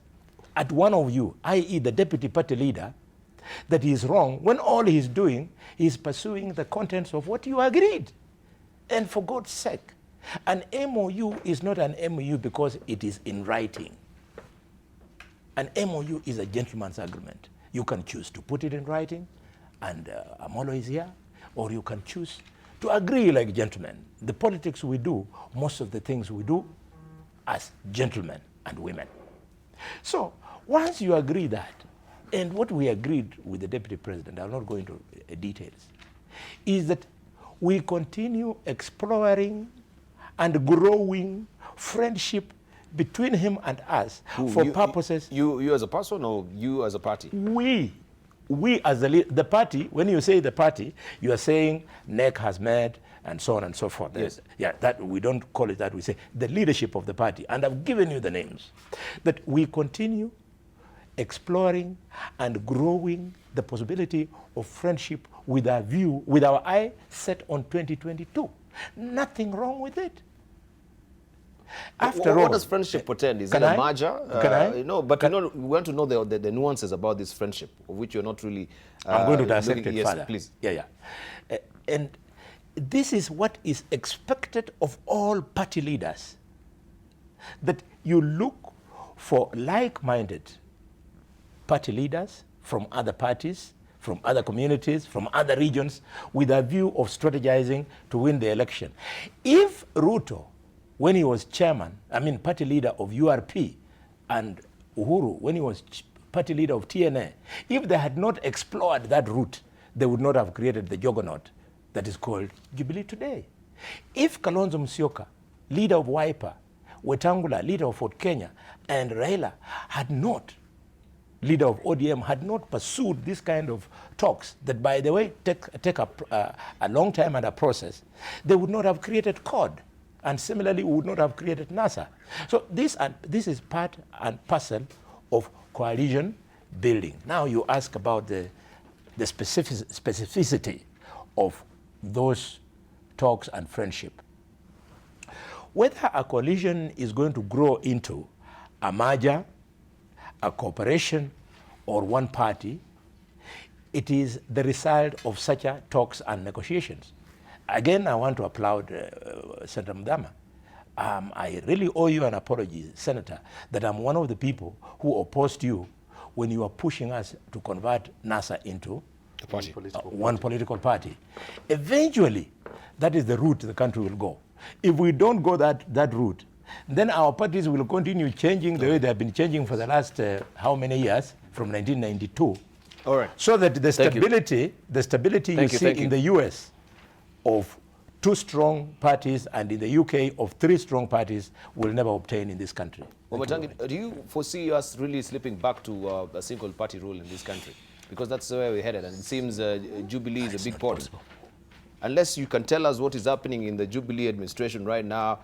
at one of you, i.e. the deputy party leader, that he is wrong, when all he's doing is pursuing the contents of what you agreed. And for God's sake, an MOU is not an MOU because it is in writing. An MOU is a gentleman's agreement. You can choose to put it in writing, and Amolo is here, or you can choose to agree like gentlemen. The politics we do, most of the things we do as gentlemen and women. So once you agree that, and what we agreed with the deputy president, I'll not go into details, is that we continue exploring and growing friendship between him and us for purposes. You as a person or you as a party? We, we as the party, when you say the party, you are saying NEC has met and so on and so forth. Yes. Yeah, that we don't call it that. We say the leadership of the party. And I've given you the names. That we continue exploring and growing the possibility of friendship with our view, with our eye set on 2022. Nothing wrong with it. After all, what does friendship portend? Is it can a I? merger? Can I? You know, but you know, we want to know the nuances about this friendship, of which you're not really. I'm going to dissect looking- it yes, further. please. Yeah. And this is what is expected of all party leaders. That you look for like-minded party leaders from other parties, from other communities, from other regions, with a view of strategizing to win the election. If Ruto, when he was party leader of URP, and Uhuru, when he was party leader of TNA, if they had not explored that route, they would not have created the juggernaut that is called Jubilee today. If Kalonzo Musyoka, leader of Wiper, Wetangula, leader of Fort Kenya, and Raila had not, leader of ODM, had not pursued this kind of talks that, by the way, take a long time and a process, they would not have created CORD. And similarly, we would not have created NASA. So this is part and parcel of coalition building. Now you ask about the specificity of those talks and friendship. Whether a coalition is going to grow into a merger, a cooperation, or one party, it is the result of such talks and negotiations. Again, I want to applaud Senator Mdama. I really owe you an apology, Senator, that I'm one of the people who opposed you when you were pushing us to convert NASA into one political party. Eventually, that is the route the country will go. If we don't go that route, then our parties will continue changing the way they have been changing for the last how many years, from 1992. All right. So that the Thank you. stability you see in the US of 2 strong parties and in the UK of 3 strong parties will never obtain in this country. Wamatangi, do you foresee us really slipping back to a single party rule in this country? Because that's where we're headed, and it seems Jubilee is a big pot. Unless you can tell us what is happening in the Jubilee administration right now.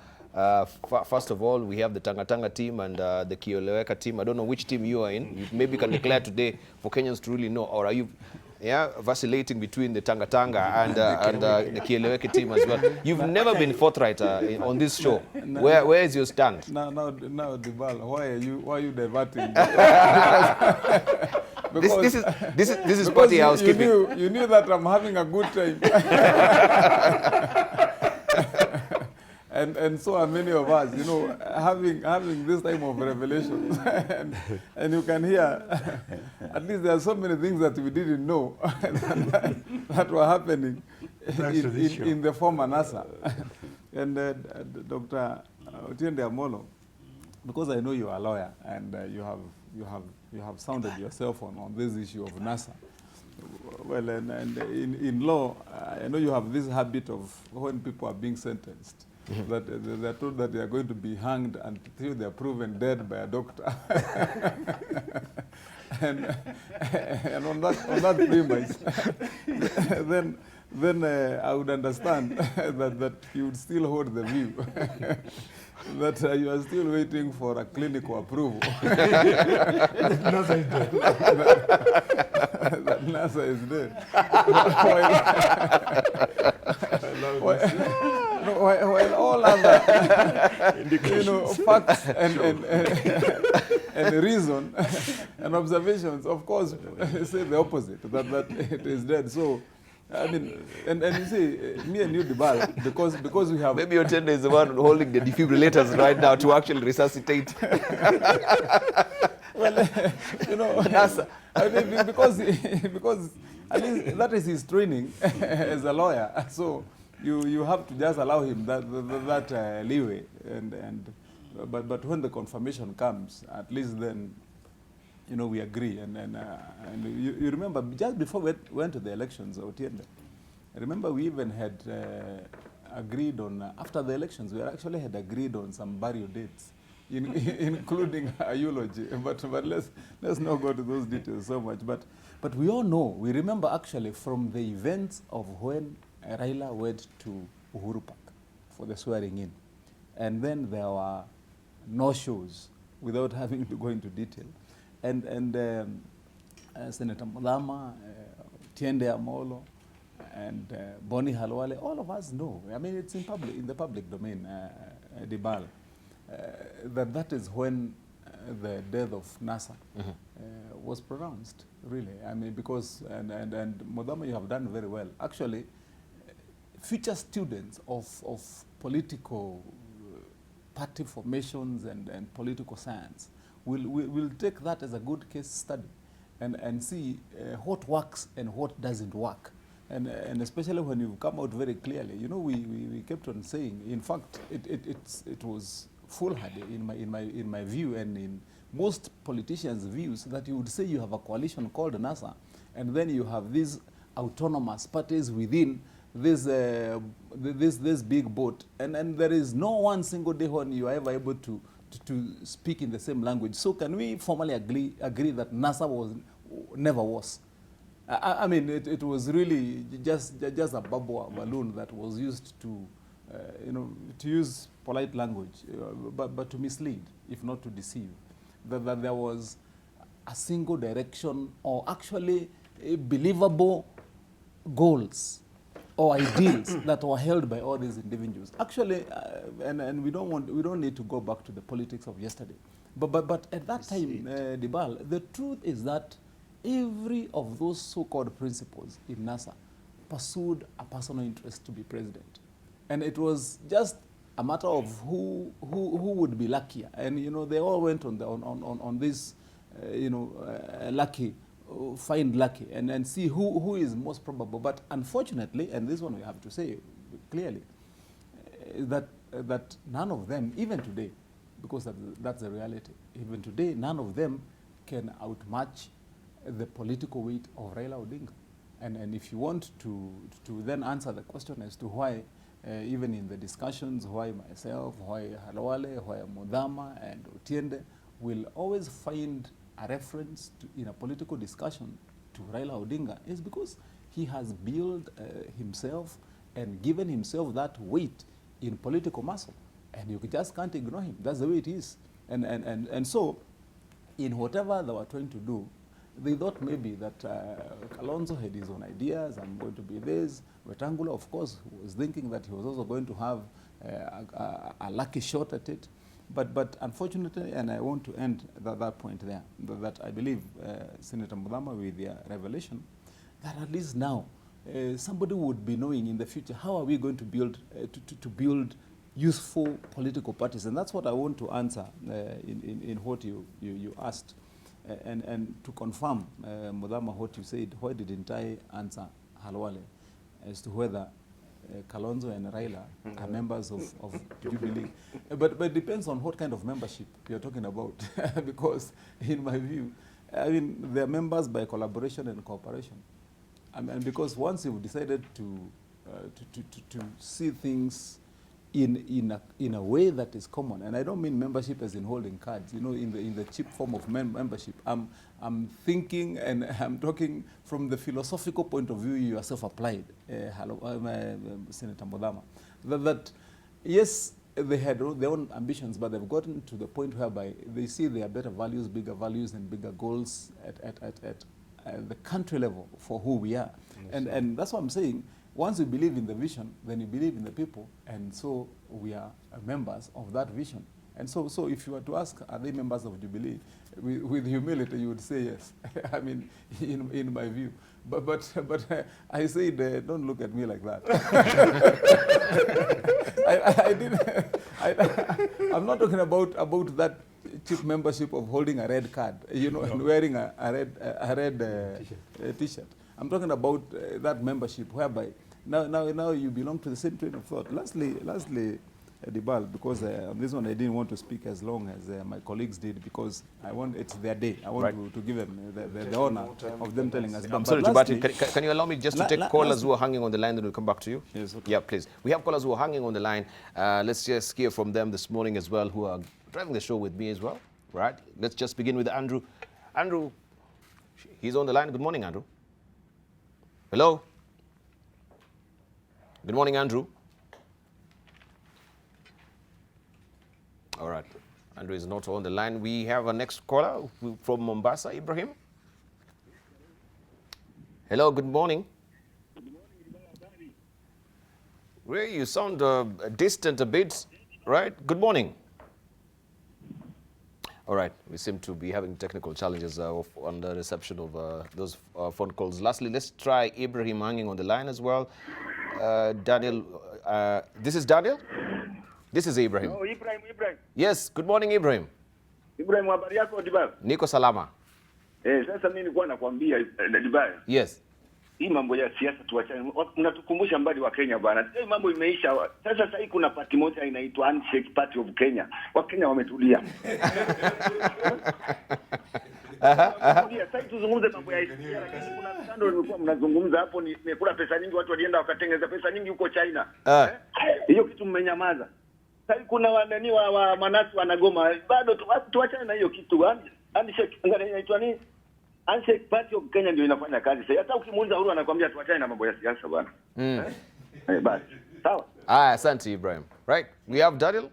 First of all, we have the Tanga team and the Kioleweka team. I don't know which team you are in. You maybe can declare today for Kenyans to really know. Or are you vacillating between the Tanga and the Kioleweka team as well? You've never been forthright on this show. Where is your stand? Now, Dibal, why are you diverting? This is party housekeeping. You knew that I'm having a good time. And so are many of us, you know, having this time of revelation. and you can hear, at least there are so many things that we didn't know that were happening in the former NASA. And Dr. Otiende Amolo, because I know you are a lawyer and you have sounded yourself on this issue of NASA. Well, and in law, I know you have this habit of when people are being sentenced, that they're told that they are going to be hanged until they are proven dead by a doctor. and on that premise, then I would understand that you would still hold the view that you are still waiting for a clinical approval. That NASA is dead. While all other facts and reason and observations, of course, say the opposite, that it is dead. So, I mean, and you see, me and you, Dibal, because we have... Maybe Otiende is the one holding the defibrillators right now to actually resuscitate. Well, you know, NASA. I mean, because at least that is his training as a lawyer. So you have to just allow him that leeway. But when the confirmation comes, at least then, you know, we agree. And you remember, just before we went to the elections, Otiende, I remember we even had agreed on, after the elections, we actually had agreed on some burial dates including a eulogy. But let's not go to those details so much. But we all know, we remember actually from the events of when Raila went to Uhuru Park for the swearing in. And then there were no-shows without having to go into detail. And Senator Mudama, Tiende Amolo, and Boni Halwale, all of us know. I mean, it's in the public domain, Dibal, that is when the death of NASA was pronounced, really. I mean, because, and Mudama, you have done very well. Actually, future students of political party formations and political science will take that as a good case study and see what works and what doesn't work. And especially when you come out very clearly, you know, we kept on saying, in fact, it was foolhardy in my view and in most politicians' views, that you would say you have a coalition called NASA, and then you have these autonomous parties within this big boat, and there is no one single day when you are ever able to speak in the same language. So can we formally agree that NASA never was? I mean, it was really just a bubble, a balloon that was used to, to use polite language, but to mislead, if not to deceive. That there was a single direction or actually believable goals or ideals that were held by all these individuals. Actually, and we don't need to go back to the politics of yesterday. But at that time, Dibal, the truth is that every of those so-called principles in NASA pursued a personal interest to be president. And it was just a matter of who would be luckier. And, you know, they all went on this, lucky, find lucky, and see who is most probable. But unfortunately, and this one we have to say clearly, that none of them, even today, because that's the reality, even today, none of them can outmatch the political weight of Raila Odinga. And if you want to then answer the question as to why, even in the discussions, why myself, why Halwale, why Mudama and Otiende will always find a reference in a political discussion to Raila Odinga, is because he has built himself and given himself that weight in political muscle. And you just can't ignore him. That's the way it is. And so, in whatever they were trying to do, they thought maybe that Kalonzo had his own ideas, I'm going to be this. Wetangula, of course, was thinking that he was also going to have a lucky shot at it. But unfortunately, and I want to end that point there, that I believe Senator Mudama, with their revelation, that at least now somebody would be knowing in the future, how are we going to build to build useful political parties? And that's what I want to answer in what you asked. And to confirm, Mudama, what you said, why didn't I answer Halwale as to whether Kalonzo and Raila are members of Jubilee? But it depends on what kind of membership you're talking about. Because in my view, I mean, they're members by collaboration and cooperation. And because once you've decided to see things in a way that is common, and I don't mean membership as in holding cards, you know, in the cheap form of membership. I'm thinking and I'm talking from the philosophical point of view you yourself applied, Senator Mudama, that yes, they had their own ambitions, but they've gotten to the point whereby they see there are better values, bigger values, and bigger goals at the country level for who we are. Yes, and that's what I'm saying. Once you believe in the vision, then you believe in the people, and so we are members of that vision. And so if you were to ask, are they members of Jubilee, with humility, you would say yes. I mean, in my view. But I said, don't look at me like that. I'm not talking about that cheap membership of holding a red card, you know, and wearing a red T-shirt. I'm talking about that membership whereby now you belong to the same train of thought. Lastly, Dibal, because on this one I didn't want to speak as long as my colleagues did, because it's their day. I want to give them the honor of them telling us. I'm sorry, Jubati, can you allow me just to take callers who are hanging on the line, then we'll come back to you? Yes, okay. Yeah, please. We have callers who are hanging on the line. Let's just hear from them this morning as well, who are driving the show with me as well, right? Let's just begin with Andrew. Andrew, he's on the line. Good morning, Andrew. Hello? Good morning, Andrew. All right. Andrew is not on the line. We have our next caller from Mombasa, Ibrahim. Hello, good morning. Ray, you sound distant a bit, right? Good morning. All right, we seem to be having technical challenges on the reception of those phone calls. Lastly, let's try Ibrahim hanging on the line as well. Daniel, this is Daniel? This is Ibrahim. Oh, Ibrahim. Yes, good morning, Ibrahim. Ibrahim, habari yako Dibal? Niko salama. Sasa mimi nilikuwa nakwambia Dibal. Yes. Hii mambo ya siasa tuachane. Mnatukumbusha mbali wa Kenya bwana. Hii mambo imeisha. Sasa hii kuna party moja inaitwa Handshake Party of Kenya. Wakenya wametulia. Sasa tuzungumze mambo ya siasa, lakini kuna scandal nilikuwa mnazungumza hapo, nimekula pesa nyingi, watu walienda wakatengeneza pesa nyingi huko China. Hiyo kitu mmenyamaza. Sasa kuna wanani wa manasi wanagoma. Bado tuachane na hiyo kitu. Handshake inaitwa nini? Handshake Party of Kenya ndio inafanya kazi sasa. Hata ukimuuliza Uhuru anakuambia tuachane na mambo ya siasa bwana. Basi. Sawa. Asante Ibrahim. Right. We have Daniel.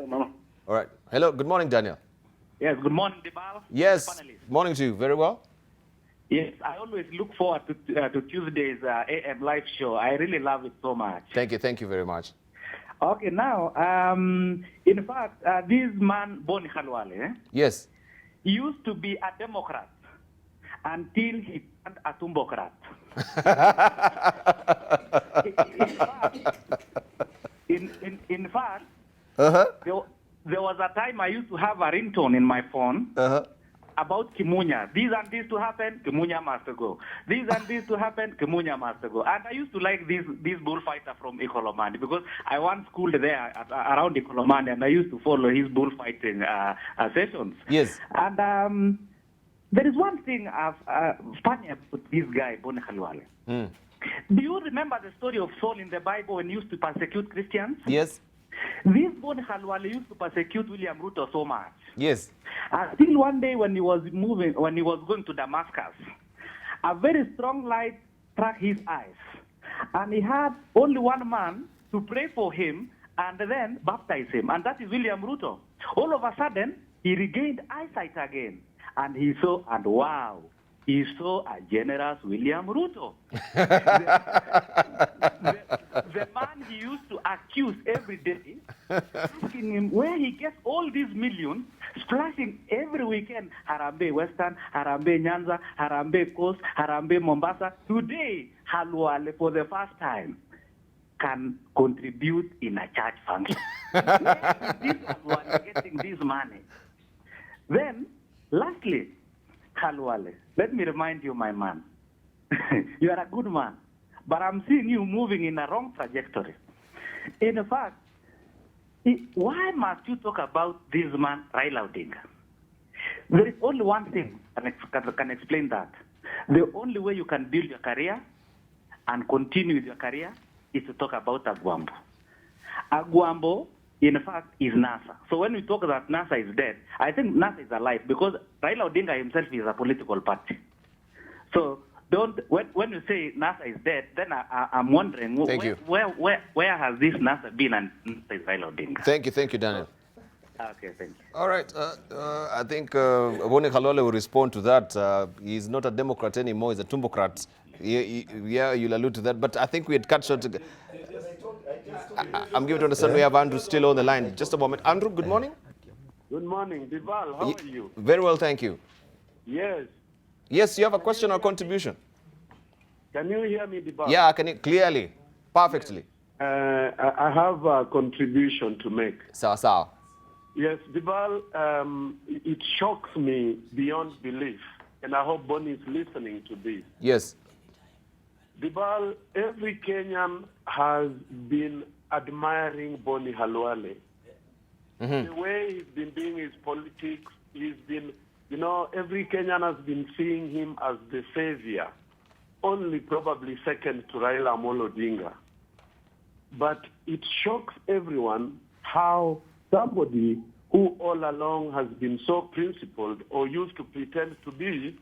Mama. All right. Hello. Good morning, Daniel. Yes, good morning, Dibal. Yes. Panelists. Morning to you. Very well. Yes, I always look forward to Tuesday's AM live show. I really love it so much. Thank you. Thank you very much. Okay, now, in fact, this man, Boni Khalwale, Yes. used to be a Democrat until he turned a Tumbocrat. in fact, there was a time I used to have a ringtone in my phone about Kimunya. This and this to happen, Kimunya must go. This and this to happen, Kimunya must go. And I used to like this bullfighter from Ikolomani, because I once schooled there around Ikolomani, and I used to follow his bullfighting sessions. Yes. And there is one thing funny about this guy, Boni Khalwale. Do you remember the story of Saul in the Bible when he used to persecute Christians? Yes. This Boni Khalwale used to persecute William Ruto so much. Yes. Until one day when he was going to Damascus, a very strong light struck his eyes. And he had only one man to pray for him and then baptize him. And that is William Ruto. All of a sudden, he regained eyesight again. And he saw, and wow, he saw a generous William Ruto. The man he used to accuse every day, asking him where he gets all these millions, splashing every weekend, Harambee Western, Harambee Nyanza, Harambee Coast, Harambee Mombasa. Today, Khalwale, for the first time, can contribute in a church function. Where is this Khalwale getting this money? Then, lastly, Khalwale, let me remind you, my man, you are a good man, but I'm seeing you moving in a wrong trajectory. In fact, why must you talk about this man, Raila Odinga? There is only one thing that can explain that. The only way you can build your career and continue with your career is to talk about Agwambo. Agwambo, in fact, is NASA. So when we talk that NASA is dead, I think NASA is alive, because Raila Odinga himself is a political party. So when you say NASA is dead, then I'm wondering where has this NASA been, and NASA is Raila Odinga. Thank you, Daniel. Okay, thank you. All right. I think Boni Khalwale will respond to that. He's not a Democrat anymore. He's a Tumbocrat. Yeah, you'll allude to that. But I think we had cut short. I'm given to understand we have Andrew still on the line. Just a moment. Andrew, good morning. Good morning, Dibal. How are you? Very well, thank you. Yes. Yes, you have a question or contribution? Can you hear me, Dibal? Yeah, I can clearly, perfectly. I have a contribution to make. Sawa. Yes, Dibal, it shocks me beyond belief, and I hope Boni is listening to this. Yes. Dibal, every Kenyan has been admiring Boni Halwale. The way he's been doing his politics, he's been, every Kenyan has been seeing him as the savior, only probably second to Raila Amolo Odinga. But it shocks everyone how somebody who all along has been so principled or used to pretend to be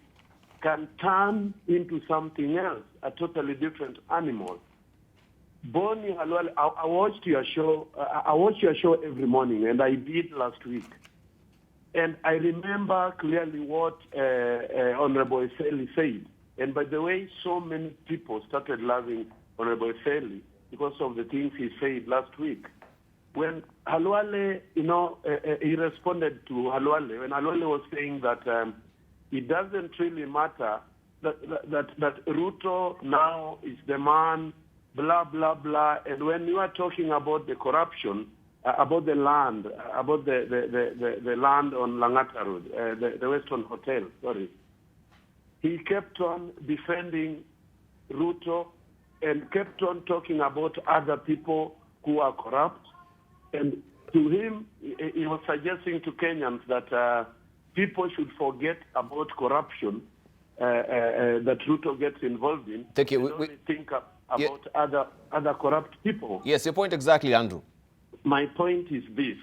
can turn into something else, a totally different animal. Boni Halwale, I watched your show. I watch your show every morning, and I did last week. And I remember clearly what Honorable Eseli said. And by the way, so many people started loving Honorable Eseli because of the things he said last week. When Halwale, he responded to Halwale, when Halwale was saying that it doesn't really matter that Ruto now is the man, blah, blah, blah. And when you are talking about the corruption, about the land, about the land on Langata Road, the Western Hotel, sorry, he kept on defending Ruto and kept on talking about other people who are corrupt. And to him, he was suggesting to Kenyans that people should forget about corruption that Ruto gets involved in. Thank you. And only think about other corrupt people. Yes, your point exactly, Andrew. My point is this,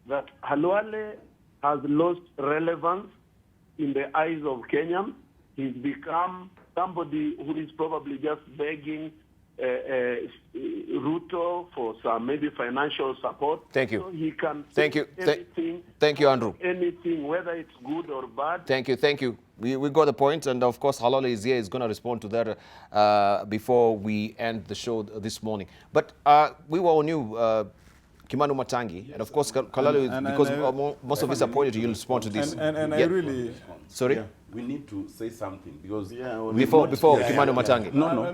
that Halwale has lost relevance in the eyes of Kenyans. He's become somebody who is probably just begging Ruto for some maybe financial support. Thank you. So he can Thank you. anything. Thank you, Andrew. Anything, whether it's good or bad. Thank you. Thank you. We got the point, and of course, Halwale is here. He's going to respond to that before we end the show this morning. But we all knew Kimanu Matangi, and of course, Halwale, because most of us are pointed, you'll respond to this. And I really... Sorry? Yeah. We need to say something because Before Kimanu Matangi. No,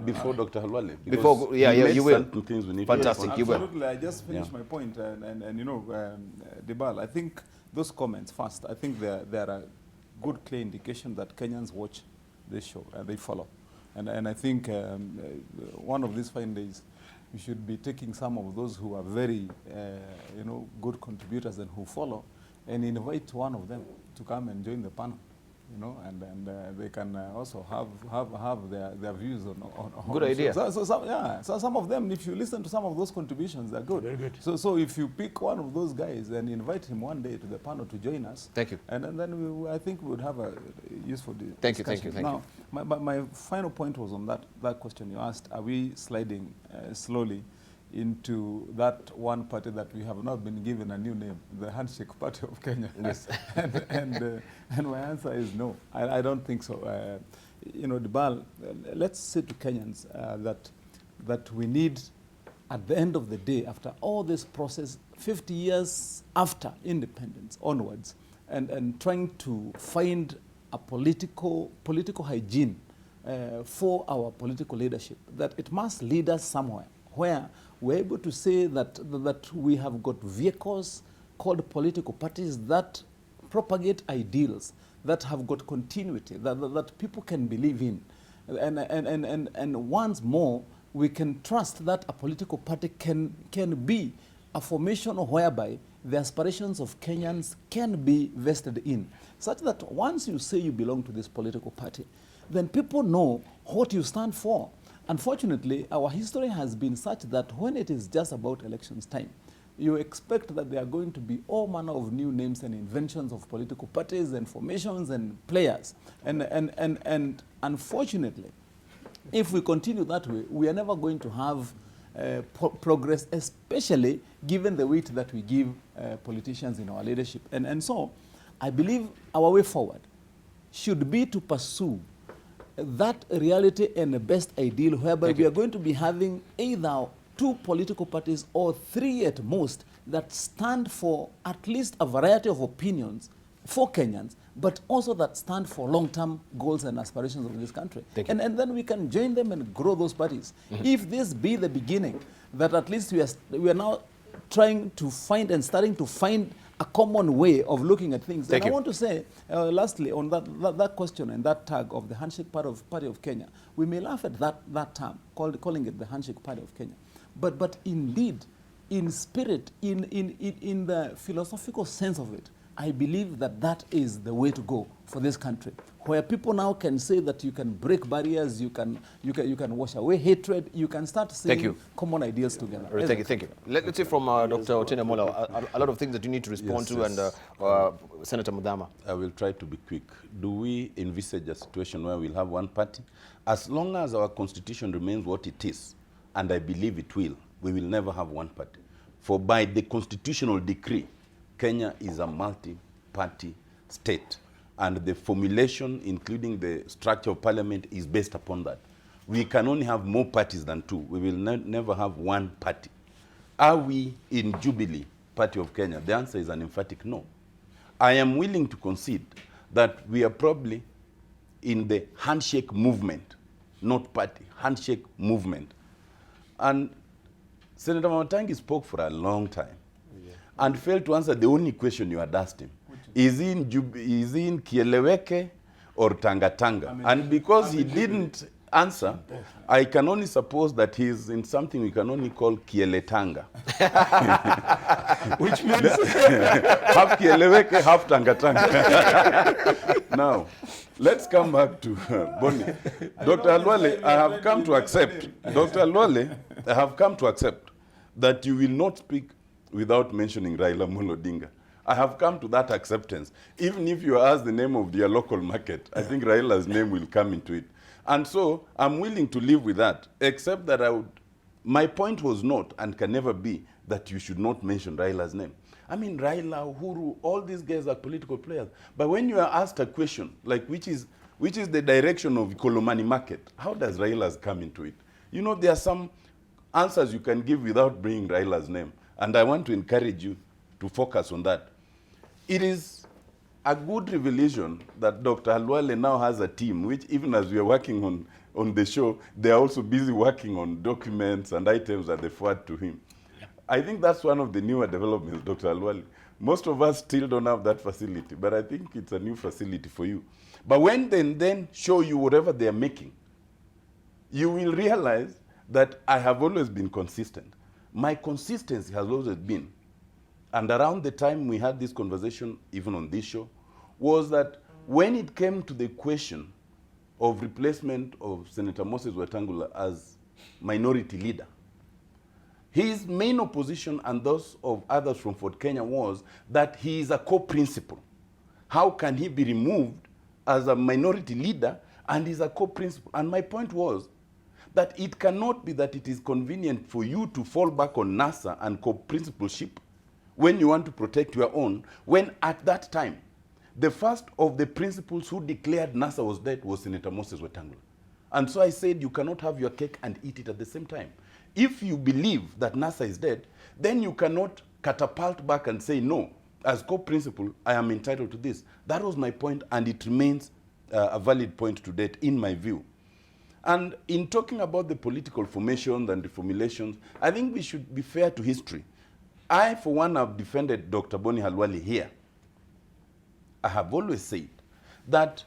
before Dr. Halwale. Before, you will. Certain things we need Fantastic, to you will. Absolutely. I just finished my point, and Dibal, I think those comments first, I think they're a good, clear indication that Kenyans watch this show and they follow. And I think one of these fine days, we should be taking some of those who are very, good contributors and who follow, and invite one of them to come and join the panel. And they can also have their views on good idea. So some of them, if you listen to some of those contributions, they're good. Very good. So if you pick one of those guys and invite him one day to the panel to join us, thank you. And then I think we would have a useful discussion. Thank you. Now, my final point was on that question you asked: are we sliding slowly into that one party that we have not been given a new name, the Handshake Party of Kenya? Yes. and my answer is no. I don't think so. Dibal, let's say to Kenyans that we need, at the end of the day, after all this process, 50 years after independence onwards, and trying to find a political hygiene for our political leadership, that it must lead us somewhere where we're able to say that we have got vehicles called political parties that propagate ideals, that have got continuity, that people can believe in. And once more, we can trust that a political party can be a formation whereby the aspirations of Kenyans can be vested in, such that once you say you belong to this political party, then people know what you stand for. Unfortunately, our history has been such that when it is just about elections time, you expect that there are going to be all manner of new names and inventions of political parties and formations and players. And unfortunately, if we continue that way, we are never going to have progress, especially given the weight that we give politicians in our leadership. And so I believe our way forward should be to pursue that reality and the best ideal whereby we are going to be having either 2 political parties or 3 at most that stand for at least a variety of opinions for Kenyans, but also that stand for long-term goals and aspirations of this country. And then we can join them and grow those parties. If this be the beginning, that at least we are now trying to find and starting to find a common way of looking at things. And I want to say, lastly, on that question and that tag of the Handshake Party of Kenya, we may laugh at that term, calling it the Handshake Party of Kenya. But indeed, in spirit, in the philosophical sense of it, I believe that that is the way to go for this country, where people now can say that you can break barriers, you can wash away hatred, you can start seeing common ideas together. Thank you. Let's hear from Dr. Otieno Mola. A lot of things that you need to respond to, and Senator Mudama. I will try to be quick. Do we envisage a situation where we'll have one party? As long as our constitution remains what it is, and I believe it will, we will never have one party. For by the constitutional decree, Kenya is a multi-party state, and the formulation, including the structure of parliament, is based upon that. We can only have more parties than two. We will never have one party. Are we in Jubilee, Party of Kenya? The answer is an emphatic no. I am willing to concede that we are probably in the handshake movement, not party, handshake movement. And Senator Matangi spoke for a long time and failed to answer the only question you had asked him. Is he in Kieleweke or Tanga? And because he didn't answer, I can only suppose that he's in something we can only call Kieletanga. Which means half Kieleweke, half Tanga. Now, let's come back to Bonnie. Dr. Alwale, I have come to accept. Dr. Alwale, I have come to accept that you will not speak without mentioning Raila Amolo Odinga. I have come to that acceptance. Even if you ask the name of their local market, I think Raila's name will come into it. And so I'm willing to live with that, except that my point was not and can never be that you should not mention Raila's name. I mean, Raila, Uhuru, all these guys are political players. But when you are asked a question, like which is the direction of Kolomani market, how does Raila's come into it? You know, there are some answers you can give without bringing Raila's name. And I want to encourage you to focus on that. It is a good revelation that Dr. Alwale now has a team, which even as we are working on the show, they are also busy working on documents and items that they forward to him. I think that's one of the newer developments, Dr. Alwale. Most of us still don't have that facility, but I think it's a new facility for you. But when they then show you whatever they are making, you will realize that I have always been consistent. My consistency has always been, and around the time we had this conversation, even on this show, was that when it came to the question of replacement of Senator Moses Wetangula as minority leader, his main opposition and those of others from Fort Kenya was that he is a co-principal. How can he be removed as a minority leader and is a co-principal? And my point was that it cannot be that it is convenient for you to fall back on NASA and co-principalship when you want to protect your own, when at that time, the first of the principals who declared NASA was dead was Senator Moses Wetangula. And so I said you cannot have your cake and eat it at the same time. If you believe that NASA is dead, then you cannot catapult back and say, no, as co-principal, I am entitled to this. That was my point, and it remains a valid point to date, in my view. And in talking about the political formations and reformulations, I think we should be fair to history. I, for one, have defended Dr. Boni Halwale here. I have always said that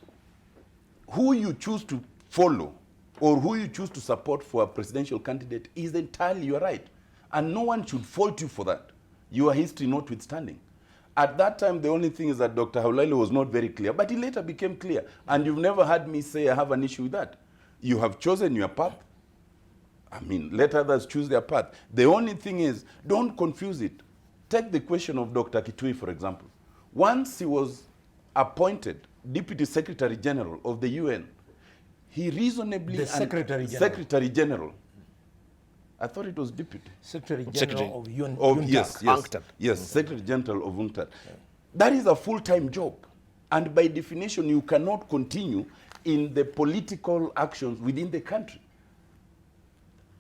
who you choose to follow or who you choose to support for a presidential candidate is entirely your right. And no one should fault you for that, your history notwithstanding. At that time, the only thing is that Dr. Halwale was not very clear, but he later became clear. And you've never heard me say I have an issue with that. You have chosen your path. I mean, let others choose their path. The only thing is, don't confuse it. Take the question of Dr. Kitui, for example. Once he was appointed Deputy Secretary General of the UN, he reasonably... The Secretary General. Secretary General. I thought it was Deputy. Secretary General of UN. Yes, Secretary General of UNCTAD. Yeah. That is a full-time job. And by definition, you cannot continue in the political actions within the country.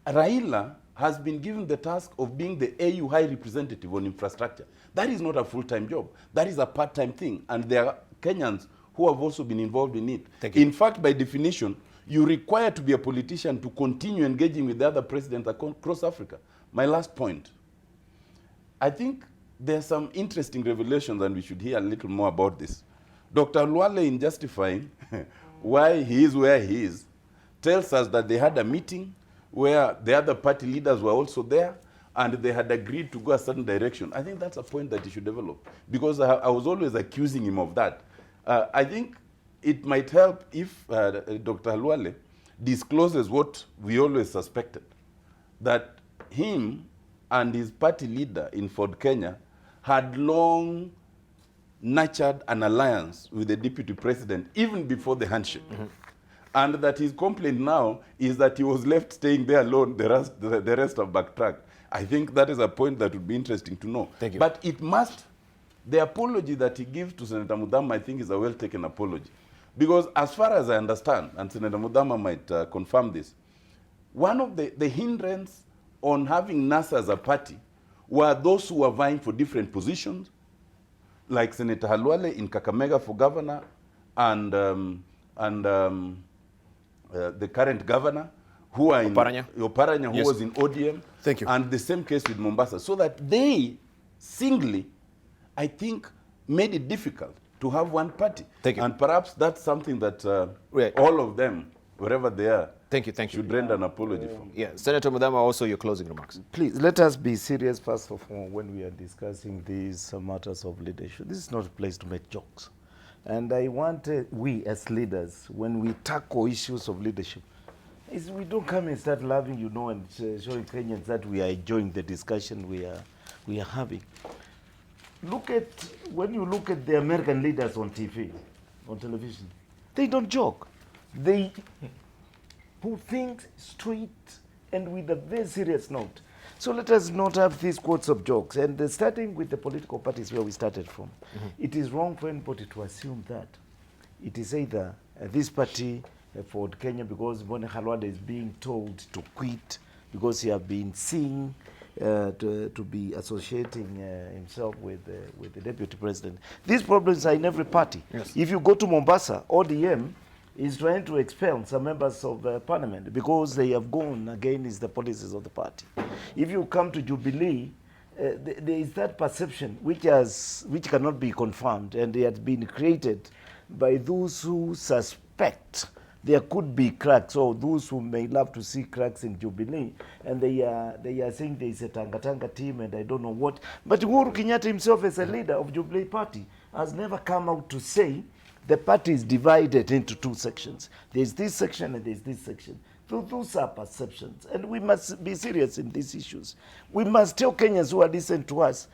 Raila has been given the task of being the AU High Representative on infrastructure. That is not a full-time job. That is a part-time thing. And there are Kenyans who have also been involved in it. In fact, by definition, you require to be a politician to continue engaging with the other presidents across Africa. My last point. I think there are some interesting revelations, and we should hear a little more about this. Dr. Alwale, in justifying why he is where he is, tells us that they had a meeting where the other party leaders were also there, and they had agreed to go a certain direction. I think that's a point that he should develop, because I was always accusing him of that. I think it might help if Dr. Halwale discloses what we always suspected, that him and his party leader in Ford Kenya had long nurtured an alliance with the deputy president even before the handshake. And that his complaint now is that he was left staying there alone, the rest of backtrack. I think that is a point that would be interesting to know. Thank you. But it must, the apology that he gives to Senator Mudama, I think, is a well-taken apology. Because as far as I understand, and Senator Mudama might confirm this, one of the hindrance on having NASA as a party were those who were vying for different positions, like Senator Halwale in Kakamega for governor, and the current governor, who are in Oparanya, who was in ODM. Thank you. And the same case with Mombasa. So that they singly, I think, made it difficult to have one party. Thank you. And perhaps that's something that all of them, wherever they are, should render an apology for. Yeah, Senator Mudama, also your closing remarks. Please, let us be serious first of all when we are discussing these matters of leadership. This is not a place to make jokes. And I want we as leaders, when we tackle issues of leadership, is we don't come and start laughing, you know, and showing Kenyans that we are enjoying the discussion we are having. When you look at the American leaders on TV, on television, they don't joke. They put things straight and with a very serious note. So let us not have these quotes of jokes. And starting with the political parties where we started from, it is wrong for anybody to assume that it is either this party for Kenya, because Bwana Khalwale is being told to quit because he has been seen to be associating himself with the deputy president. These problems are in every party. Yes. If you go to Mombasa, ODM is trying to expel some members of parliament because they have gone against the policies of the party. If you come to Jubilee, there is that perception which cannot be confirmed, and it has been created by those who suspect there could be cracks, or those who may love to see cracks in Jubilee, and they are saying there is a Tanga team and I don't know what. But Uhuru Kenyatta himself, as a leader of Jubilee party, has never come out to say the party is divided into two sections. There's this section and there's this section. So those are perceptions, and we must be serious in these issues. We must tell Kenyans who are listening to us,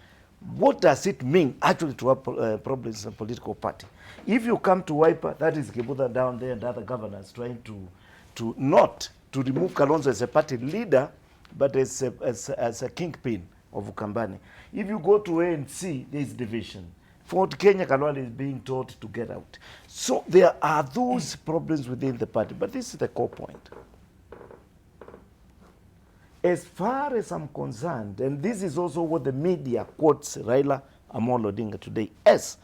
what does it mean actually to have problems in a political party? If you come to Wiper, that is Kivutha down there and other governors trying to not to remove Kalonzo as a party leader, but as a kingpin of Ukambani. If you go to ANC, there is division. Fort Kenya, Kalwale is being told to get out. So there are those problems within the party, but this is the core point. As far as I'm concerned, and this is also what the media quotes Raila Amolo Odinga today as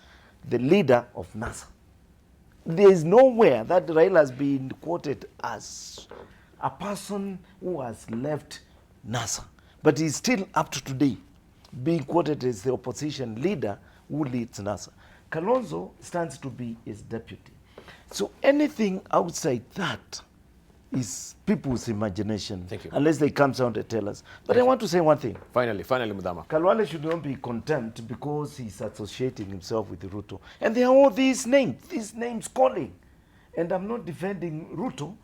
the leader of NASA. There is nowhere that Raila has been quoted as a person who has left NASA. But he's still up to today being quoted as the opposition leader who leads NASA. Kalonzo stands to be his deputy. So anything outside that is people's imagination. Thank you. Unless they come out and tell us. But I want to say one thing. Finally, Mudama. Kalwale should not be content because he's associating himself with Ruto. And there are all these names calling. And I'm not defending Ruto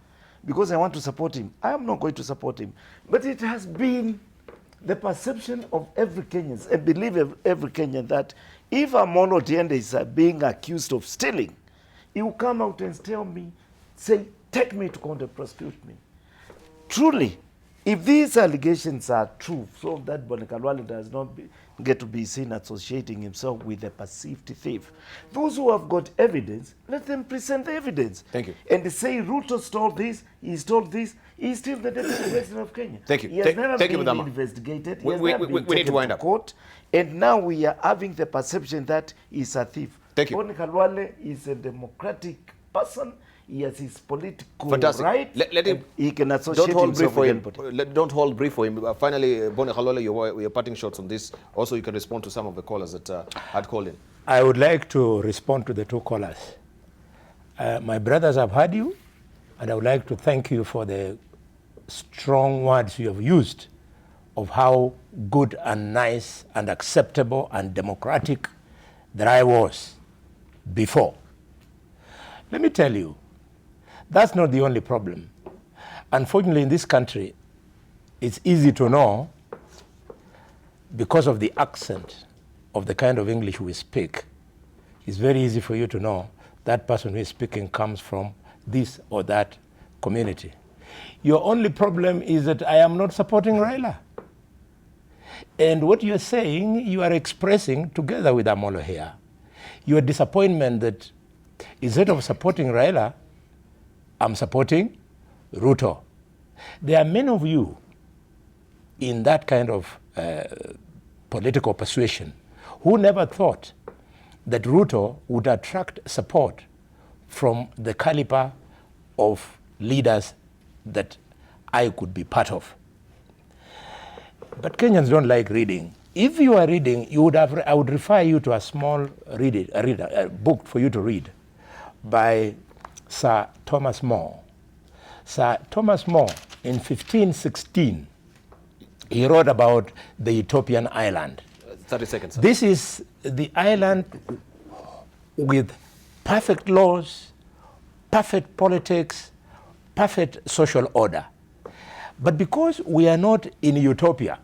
because I want to support him. I am not going to support him. But it has been the perception of every Kenyan, I believe every Kenyan, that if Amolo Odinga is being accused of stealing, he will come out and tell me, say, take me to court and prosecute me. Truly, if these allegations are true, so that Bwana Khalwale does not get to be seen associating himself with a perceived thief, those who have got evidence, let them present the evidence. Thank you. And they say Ruto stole this, he stole this, he's still the deputy president of Kenya. Thank you. He has never been Mudama. investigated. He We has never been need to taken wind up. court. And now we are having the perception that he's a thief. Thank you. Bwana Khalwale is a democratic person. He has his political Fantastic. right. Let him, he can associate don't hold brief himself for with him. anybody. Don't hold brief for him. Finally, Bwana Khalwale, your parting shots on this. Also, you can respond to some of the callers that had called in. I would like to respond to the two callers. My brothers have heard you, and I would like to thank you for the strong words you have used of how good and nice and acceptable and democratic that I was before. Let me tell you, that's not the only problem. Unfortunately, in this country, it's easy to know, because of the accent of the kind of English we speak, it's very easy for you to know that person who is speaking comes from this or that community. Your only problem is that I am not supporting Raila. And what you're saying, you are expressing together with Amolo here, your disappointment that instead of supporting Raila, I'm supporting Ruto. There are many of you in that kind of political persuasion who never thought that Ruto would attract support from the caliber of leaders that I could be part of. But Kenyans don't like reading. If you are reading, I would refer you to a small book for you to read by Sir Thomas More. Sir Thomas More, in 1516, he wrote about the Ethiopian island. 30 seconds. Sir. This is the island with perfect laws, perfect politics, perfect social order. But because we are not in utopia,